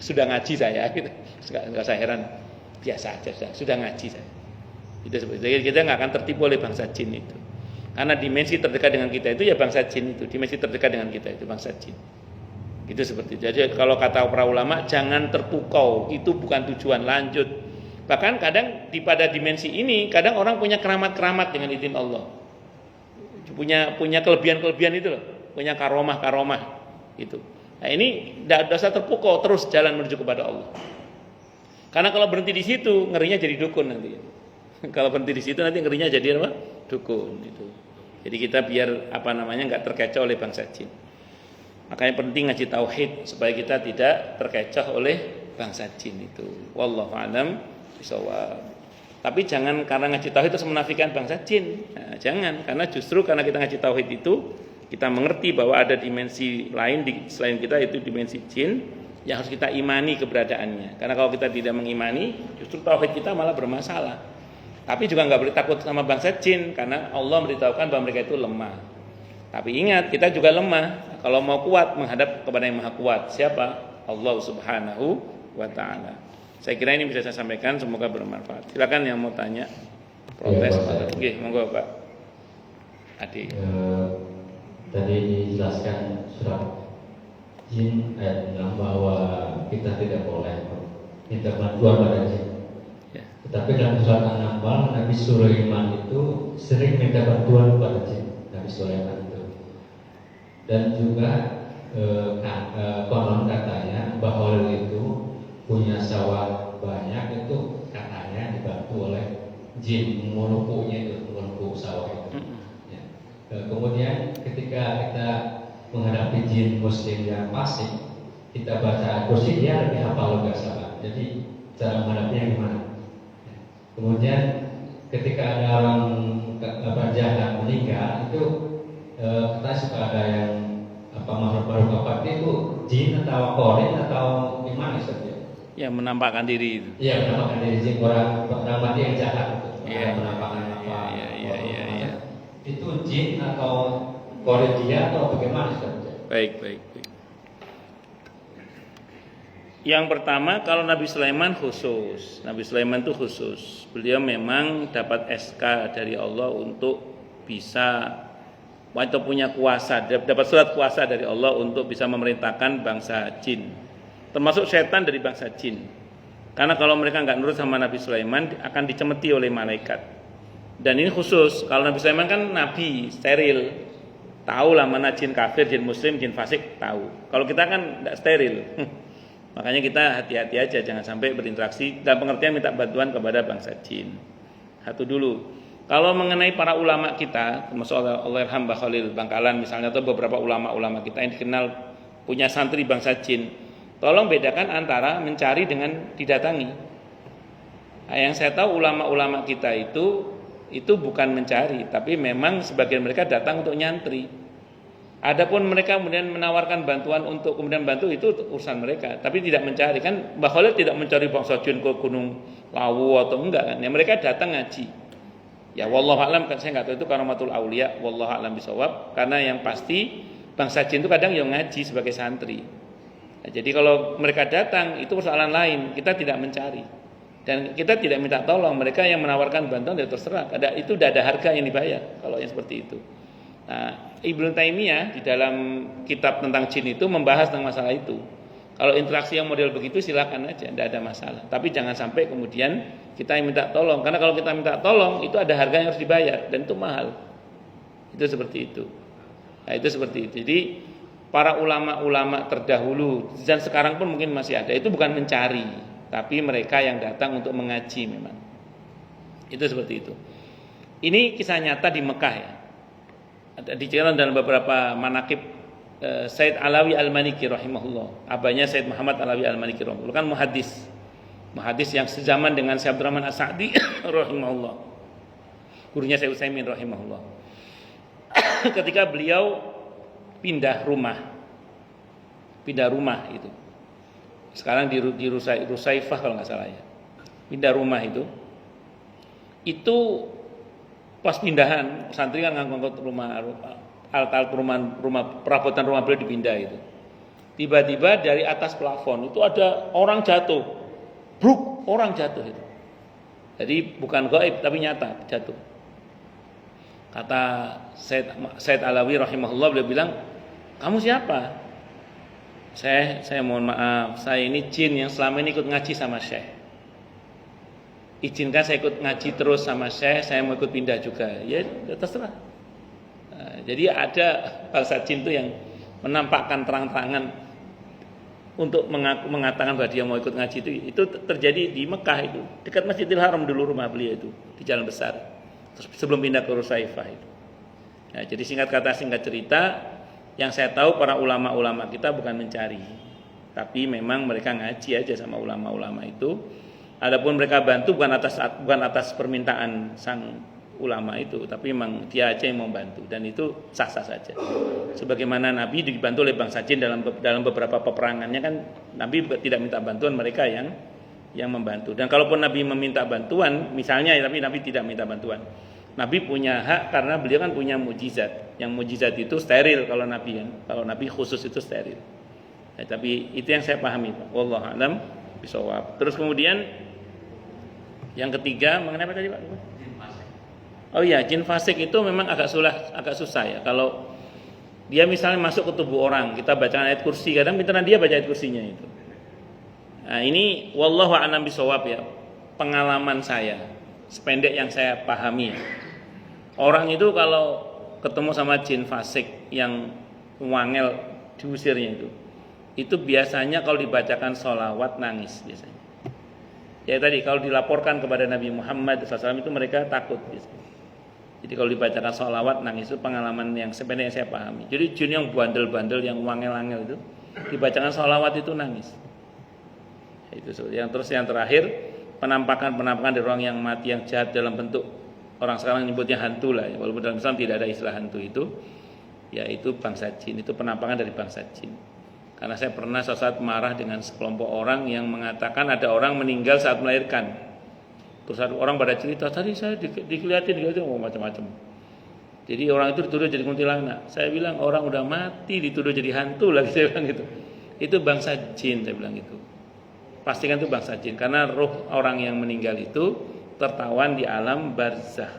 sudah ngaji saya gitu. Enggak saya heran, biasa aja sudah ngaji saya. Itu seperti itu. Kita nggak akan tertipu oleh bangsa jin itu. Karena dimensi terdekat dengan kita itu ya bangsa jin itu, dimensi terdekat dengan kita itu bangsa jin. Itu seperti itu. Jadi kalau kata para ulama jangan terpukau, itu bukan tujuan, lanjut. Bahkan kadang pada dimensi ini kadang orang punya keramat-keramat dengan izin Allah. Punya kelebihan-kelebihan itu loh, punya karomah itu. Nah, ini tidak usah terpukau, terus jalan menuju kepada Allah. Karena kalau berhenti di situ ngerinya jadi dukun nanti. Kalau berhenti di situ nanti ngerinya jadi apa? Dukun itu. Jadi kita biar nggak terkecoh oleh bangsa jin. Makanya penting ngaji tauhid supaya kita tidak terkecoh oleh bangsa jin itu. Wallahu a'lam bishawab. Tapi jangan karena ngaji tauhid terus menafikan bangsa jin. Nah, jangan, karena justru karena kita ngaji tauhid itu kita mengerti bahwa ada dimensi lain selain kita, itu dimensi jin yang harus kita imani keberadaannya. Karena kalau kita tidak mengimani, justru tauhid kita malah bermasalah. Tapi juga nggak boleh takut sama bangsa jin karena Allah memberitahukan bahwa mereka itu lemah. Tapi ingat, kita juga lemah. Kalau mau kuat menghadap kepada yang maha kuat. Siapa? Allah Subhanahu wa ta'ala. Saya kira ini bisa saya sampaikan, semoga bermanfaat. Silakan yang mau tanya, protes. Oke, monggo Pak Adi. Tadi dijelaskan surat jin ayat 6 bahwa kita tidak boleh minta bantuan pada jin. Ya. Tetapi dalam surat An-Naml, Nabi Sulaiman itu sering minta bantuan pada jin. Nabi Sulaiman itu. Dan juga konon katanya bahwa itu punya sawah banyak, itu katanya dibantu oleh jin mengurupunya itu, mengurupu sawah itu. Ya. Kemudian ketika kita menghadapi jin muslim yang fasik, kita baca kursi dia lebih hafal lebih sabar. Jadi cara menghadapinya gimana? Ya. Kemudian ketika ada orang jahat meninggal itu kita suka ada yang makhluk apa itu jin atau korin atau gimana saja? Ya, menampakkan diri itu. Iya, menampakkan diri jin, orang mati yang jahat itu. Iya, menampakkan apa? Iya. Itu jin atau korin dia atau bagaimana saja? Baik. Yang pertama, kalau Nabi Sulaiman khusus. Nabi Sulaiman itu khusus. Beliau memang dapat SK dari Allah untuk bisa atau punya kuasa, dapat surat kuasa dari Allah untuk bisa memerintahkan bangsa jin, termasuk setan dari bangsa jin. Karena kalau mereka nggak nurut sama Nabi Sulaiman akan dicemeti oleh malaikat. Dan ini khusus. Kalau Nabi Sulaiman kan nabi steril, tahu lah mana jin kafir, jin muslim, jin fasik, tahu. Kalau kita kan nggak steril. Makanya kita hati-hati aja, jangan sampai berinteraksi dalam pengertian minta bantuan kepada bangsa jin. Satu dulu. Kalau mengenai para ulama kita, termasuk Allahyarham Mbah Khalil Bangkalan misalnya, atau beberapa ulama-ulama kita yang dikenal punya santri bangsa jin, tolong bedakan antara mencari dengan didatangi. Nah, yang saya tahu ulama-ulama kita itu bukan mencari, tapi memang sebagian mereka datang untuk nyantri. Adapun mereka kemudian menawarkan bantuan untuk kemudian bantu, itu urusan mereka, tapi tidak mencari. Kan Mbah Khalil tidak mencari bangsa jin ke Gunung Lawu atau enggak kan? Ya, mereka datang ngaji. Ya wallahu a'lam, kan saya enggak tahu itu karamatul aulia, wallahu a'lam bisawab. Karena yang pasti bangsa jin itu kadang yang ngaji sebagai santri. Nah, jadi kalau mereka datang itu persoalan lain, kita tidak mencari. Dan kita tidak minta tolong, mereka yang menawarkan bantuan ya terserah. Itu sudah ada harga yang dibayar kalau yang seperti itu. Nah, Ibnu Taimiyah di dalam kitab tentang jin itu membahas tentang masalah itu. Kalau interaksi yang model begitu silakan aja, tidak ada masalah. Tapi jangan sampai kemudian kita yang minta tolong. Karena kalau kita minta tolong itu ada harga yang harus dibayar dan itu mahal. Itu seperti itu. Nah, itu seperti itu. Jadi para ulama-ulama terdahulu dan sekarang pun mungkin masih ada, itu bukan mencari, tapi mereka yang datang untuk mengaji memang. Itu seperti itu. Ini kisah nyata di Mekah ya. Diceritakan dalam beberapa manaqib Said Alawi Al-Maliki rahimahullah. Abahnya Said Muhammad Alawi Al-Maliki rahimahullah kan muhaddis. Muhaddis yang sezaman dengan Syekh Abdurrahman As-Sa'di rahimahullah. Gurunya Syekh Utsaimin rahimahullah. Ketika beliau pindah rumah itu. Sekarang di Rusaifah kalau nggak salah ya. Pindah rumah itu pas pindahan santri kan ngangkut rumah alat perabotan rumah beliau dipindah itu. Tiba-tiba dari atas plafon itu ada orang jatuh. Bruk, orang jatuh itu. Jadi bukan gaib tapi nyata jatuh. Kata Said Alawi rahimahullah, beliau bilang, "Kamu siapa?" Saya mohon maaf, saya ini jin yang selama ini ikut ngaji sama Syekh. Izinkan saya ikut ngaji terus sama Syekh, saya mau ikut pindah juga. Ya terserah. Nah, jadi ada bangsa jin itu yang menampakkan terang-terangan untuk mengatakan bahwa dia mau ikut ngaji itu terjadi di Mekah itu, dekat Masjidil Haram dulu rumah beliau itu, di Jalan Besar. Terus sebelum pindah ke Rusaifah itu. Nah, jadi singkat cerita, yang saya tahu para ulama-ulama kita bukan mencari, tapi memang mereka ngaji aja sama ulama-ulama itu. Adapun mereka bantu bukan atas permintaan sang ulama itu, tapi memang dia aja yang mau bantu dan itu sah-sah saja. Sebagaimana Nabi dibantu oleh bangsa jin dalam beberapa peperangannya kan Nabi tidak minta bantuan, mereka yang membantu. Dan kalaupun Nabi meminta bantuan, misalnya tapi Nabi tidak minta bantuan. Nabi punya hak karena beliau kan punya mukjizat. Yang mukjizat itu steril kalau Nabi kan. Kalau Nabi khusus itu steril. Nah, tapi itu yang saya pahami, Pak. Wallahu a'lam bishawab. Terus kemudian yang ketiga mengenai apa tadi, Pak? Oh iya, jin fasik itu memang agak susah ya. Kalau dia misalnya masuk ke tubuh orang, kita baca ayat kursi, kadang pinteran dia baca ayat kursinya itu. Nah, ini wallahu a'lam bishawab ya. Pengalaman saya, sependek yang saya pahami. Orang itu kalau ketemu sama jin fasik yang wangel diusirnya itu biasanya kalau dibacakan sholawat nangis biasanya. Ya tadi kalau dilaporkan kepada Nabi Muhammad SAW itu mereka takut biasanya. Jadi kalau dibacakan sholawat nangis itu pengalaman yang sependek yang saya pahami. Jadi jin yang bandel-bandel yang wangel-wangel itu dibacakan sholawat itu nangis. Itu yang terus yang terakhir penampakan dari orang yang mati yang jahat dalam bentuk orang sekarang nyebutnya hantu lah ya. Walaupun dalam Islam tidak ada istilah hantu itu, yaitu bangsa jin, itu penampakan dari bangsa jin. Karena saya pernah suatu saat marah dengan sekelompok orang yang mengatakan ada orang meninggal saat melahirkan. Terus ada orang pada cerita tadi saya dikelihatin macam-macam. Jadi orang itu dituduh jadi kuntilanak. Saya bilang orang udah mati dituduh jadi hantu lagi, saya bilang gitu. Itu bangsa jin, saya bilang gitu. Pastikan itu bangsa jin karena roh orang yang meninggal itu tertawan di alam barzah.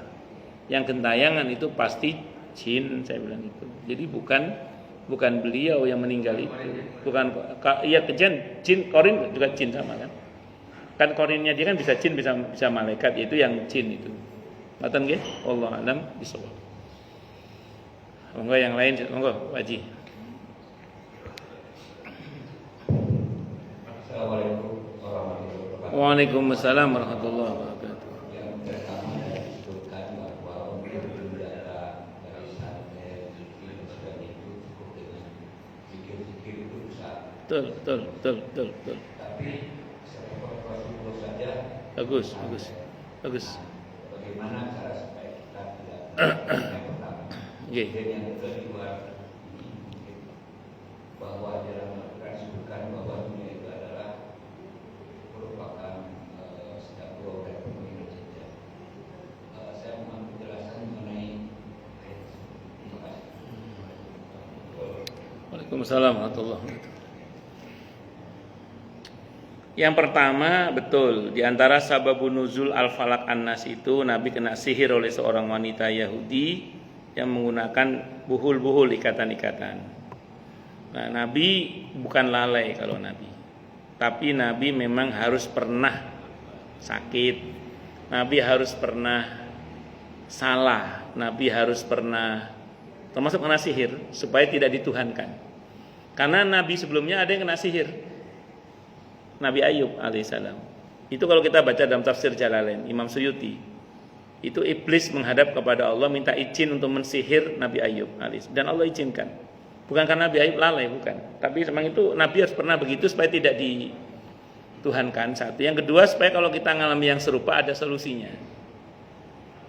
Yang gentayangan itu pasti jin, saya bilang itu. Jadi bukan beliau yang meninggal itu. Bukan iya jin korin juga jin sama kan. Kan korinnya dia kan bisa jin bisa malaikat, itu yang jin itu. Ngoten nggih? Wallahu a'lam bishawab. Monggo yang lain, monggo Pak Haji. Assalamualaikum warahmatullahi wabarakatuh. Waalaikumsalam warahmatullahi wabarakatuh. Yang pertama saya sebutkan bahwa untuk berbicara dari santai zikir dan itu cukup dengan zikir itu bisa. Betul. Tapi seperti Rasulullah saja. Bagus. Bagaimana cara supaya kita tidak yang pertama? Nggih. Dan yang kedua bahwa dalam Al-Quran disebutkan bahwa dunia itu adalah merupakan setiap dua dan pemilu saja. Saya mohon penjelasan mengenai. Terima kasih. Waalaikumsalam warahmatullahi wabarakatuh. Yang pertama betul, di antara sababun nuzul al-falaq an-nas itu Nabi kena sihir oleh seorang wanita Yahudi yang menggunakan buhul-buhul ikatan-ikatan. Nah, Nabi bukan lalai kalau Nabi. Tapi Nabi memang harus pernah sakit. Nabi harus pernah salah. Nabi harus pernah termasuk kena sihir supaya tidak dituhankan. Karena nabi sebelumnya ada yang kena sihir. Nabi Ayub alaihissalam. Itu kalau kita baca dalam tafsir Jalalain, Imam Suyuti, itu iblis menghadap kepada Allah minta izin untuk mensihir Nabi Ayub alaihissalam, dan Allah izinkan. Bukan karena Nabi Ayub lalai, bukan. Tapi memang itu Nabi harus pernah begitu supaya tidak dituhankan. Satu. Yang kedua, supaya kalau kita mengalami yang serupa ada solusinya.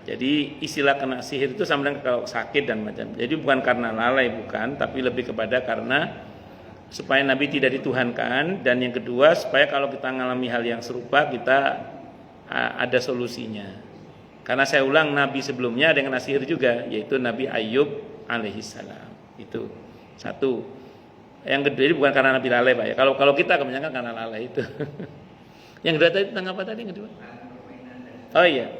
Jadi istilah kena sihir itu sama dengan kalau sakit dan macam. Jadi bukan karena lalai, bukan, tapi lebih kepada karena supaya Nabi tidak dituhankan, dan yang kedua supaya kalau kita mengalami hal yang serupa kita ada solusinya. Karena saya ulang, Nabi sebelumnya ada yang kena sihir juga, yaitu Nabi Ayub alaihissalam. Itu satu. Yang kedua, bukan karena Nabi lalai, Pak ya. Kalau kita kebanyakan karena lalai itu. Yang kedua tadi tentang apa tadi yang kedua? Oh iya.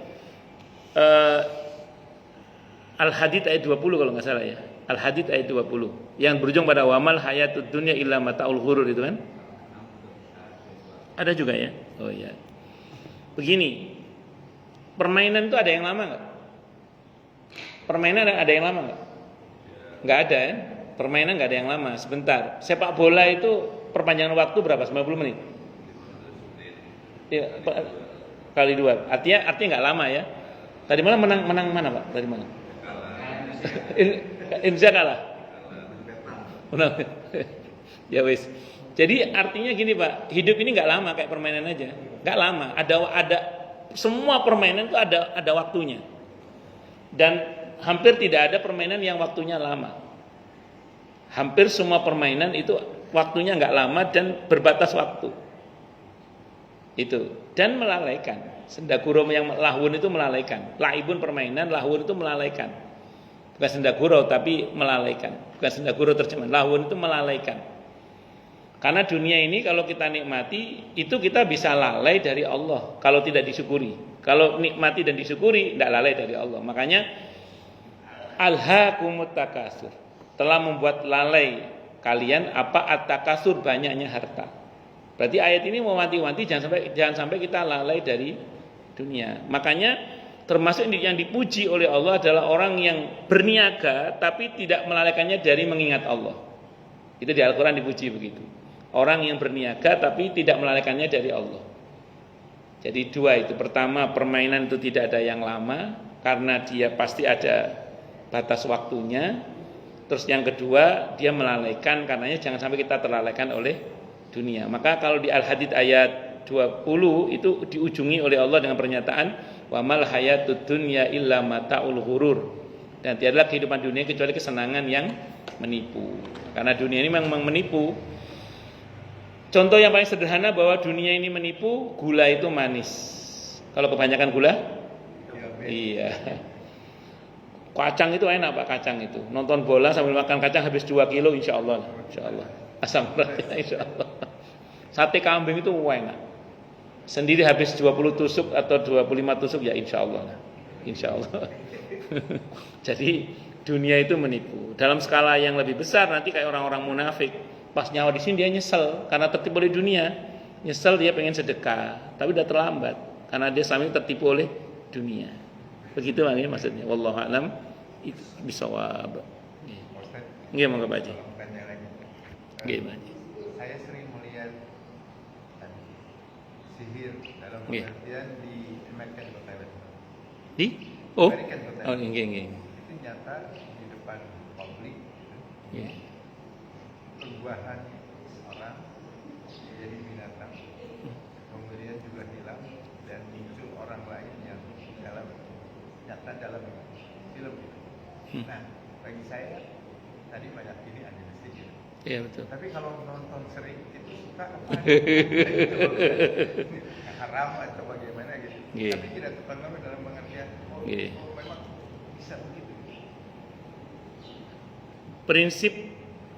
Al-Hadid ayat 20 kalau nggak salah ya. Al-Hadid ayat 20 yang berujung pada wamal hayatud dunya illa mataul ghurur itu kan. Ada juga ya. Oh iya. Begini. Permainan itu ada yang lama enggak? Permainan ada yang lama enggak? Enggak ada ya. Permainan enggak ada yang lama, sebentar. Sepak bola itu perpanjangan waktu berapa? 90 menit. Ya, kali 2. Artinya enggak lama ya. Tadi malam menang mana, Pak? Tadi malam. Indonesia kalah. Ya wis. Jadi artinya gini Pak, hidup ini nggak lama kayak permainan aja, nggak lama. Ada semua permainan itu ada waktunya. Dan hampir tidak ada permainan yang waktunya lama. Hampir semua permainan itu waktunya nggak lama dan berbatas waktu. Itu dan melalaikan. Sendaguro yang lahun itu melalaikan. Laibun permainan, lahun itu melalaikan. Bukan sendaguro tapi melalaikan. Bukan sendaguro terjemahan. Lahun itu melalaikan. Karena dunia ini kalau kita nikmati itu kita bisa lalai dari Allah kalau tidak disyukuri. Kalau nikmati dan disyukuri tidak lalai dari Allah. Makanya alhaakumut takasur, telah membuat lalai kalian apa at-takasur, banyaknya harta. Berarti ayat ini mewanti-wanti jangan sampai kita lalai dari dunia. Makanya termasuk yang dipuji oleh Allah adalah orang yang berniaga tapi tidak melalaikannya dari mengingat Allah. Itu di Al-Quran dipuji begitu. Orang yang berniaga tapi tidak melalaikannya dari Allah. Jadi dua itu. Pertama, permainan itu tidak ada yang lama karena dia pasti ada batas waktunya. Terus yang kedua, dia melalaikan karenanya jangan sampai kita terlalaikan oleh dunia. Maka kalau di Al-Hadid ayat 20 itu diujungi oleh Allah dengan pernyataan wa mal hayatud dunya illa mataul ghurur, dan tiadalah kehidupan dunia kecuali kesenangan yang menipu. Karena dunia ini memang menipu. Contoh yang paling sederhana bahwa dunia ini menipu, gula itu manis. Kalau kebanyakan gula? Iya. Kacang itu enak Pak, kacang itu. Nonton bola sambil makan kacang habis 2 kilo insyaallah. Insyaallah. Asam uratnya insyaallah. Sate kambing itu enak. Sendiri habis 20 tusuk atau 25 tusuk ya insyaallah. Insyaallah. Jadi dunia itu menipu. Dalam skala yang lebih besar nanti kayak orang-orang munafik. Pas nyawa di sini dia nyesel karena tertipu oleh dunia. Nyesel dia pengen sedekah, tapi udah terlambat karena dia selama ini tertipu oleh dunia. Begitu maksudnya. Wallahu a'lam bishawab. Nggih monggo Pak Haji. Nggih Pak Haji. Saya sering melihat sihir dalam pengertian di American Got Talent. Di? Oh. American Got Talent. Oh, nggih. Itu nyata di depan publik. Nggih. Perubahan orang jadi binatang. Kemudian juga hilang dan muncul orang lain yang nyata dalam film itu. Nah, bagi saya tadi banyak ini ada sihir. Iya betul. Tapi kalau nonton sering itu suka apa? Haram atau bagaimana gitu. Yeah. Tapi tidak terpengaruh dalam pengertian memang bisa begitu. Prinsip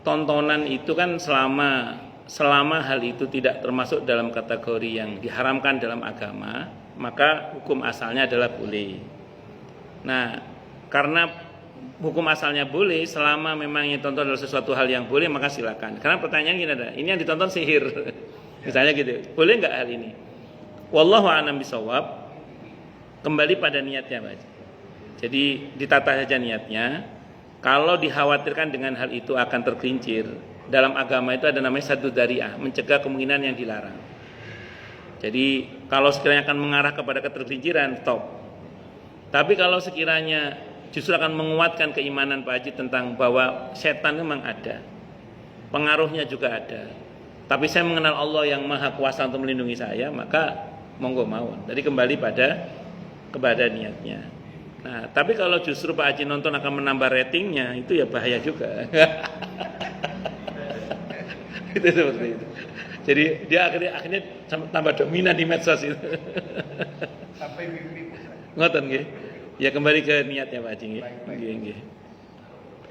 tontonan itu kan selama hal itu tidak termasuk dalam kategori yang diharamkan dalam agama, maka hukum asalnya adalah boleh. Nah, karena hukum asalnya boleh, selama memang yang ditonton adalah sesuatu hal yang boleh, maka silakan. Karena pertanyaan gini ada, ini yang ditonton sihir, misalnya gitu, boleh nggak hal ini? Wallahu a'lam bishawab. Kembali pada niatnya, Pak. Jadi ditata saja niatnya. Kalau dikhawatirkan dengan hal itu akan tergelincir, dalam agama itu ada namanya saddu dzari'ah, mencegah kemungkinan yang dilarang. Jadi kalau sekiranya akan mengarah kepada ketergelinciran, stop. Tapi kalau sekiranya justru akan menguatkan keimanan Pak Haji tentang bahwa setan memang ada, pengaruhnya juga ada, tapi saya mengenal Allah yang maha kuasa untuk melindungi saya, maka monggo mawon. Jadi kembali kepada niatnya. Nah, tapi kalau justru Pak Haji nonton akan menambah ratingnya, itu ya bahaya juga. Itu seperti itu. Jadi dia akhirnya tambah dominan di medsos itu. Sampai mimpi. Ngoten nggih. Ya kembali ke niatnya Pak Haji nggih. Nggih.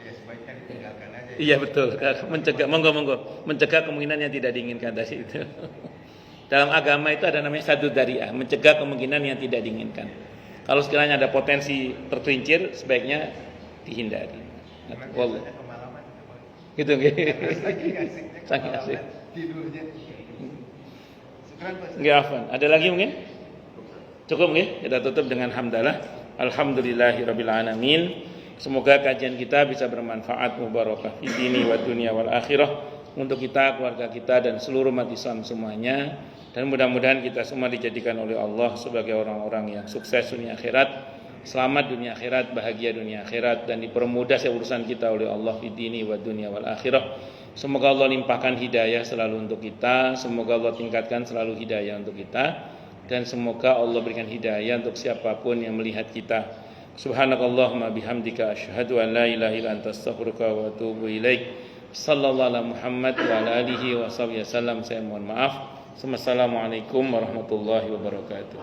Ya sebaiknya ditinggalkan aja. Iya betul. Mencegah monggo. Mencegah kemungkinan yang tidak diinginkan tadi itu. Dalam agama itu ada namanya saddu dzari'ah, mencegah kemungkinan yang tidak diinginkan. Kalau sekiranya ada potensi tergelincir, sebaiknya dihindari. Wallah. Gitu nggih. Saking asik. Tidurnya. Nggih afan. Ada lagi mungkin? Cukup nggih? Kita tutup dengan hamdalah. Alhamdulillahirabbil alamin. Semoga kajian kita bisa bermanfaat mubarakah fid dini wa dunya wal akhirah untuk kita, keluarga kita dan seluruh umat Islam semuanya. Dan mudah-mudahan kita semua dijadikan oleh Allah sebagai orang-orang yang sukses dunia akhirat, selamat dunia akhirat, bahagia dunia akhirat, dan dipermudah urusan kita oleh Allah fid dini wa dunya wal akhirah. Semoga Allah limpahkan hidayah selalu untuk kita, semoga Allah tingkatkan selalu hidayah untuk kita, dan semoga Allah berikan hidayah untuk siapapun yang melihat kita. Subhanakallahumma bihamdika asyhadu an la ilaha illa anta astaghfiruka wa atubu ilaik. Sallallahu ala Muhammad wa ala alihi wa sahbihi wasallam. Saya mohon maaf. Assalamualaikum warahmatullahi wabarakatuh.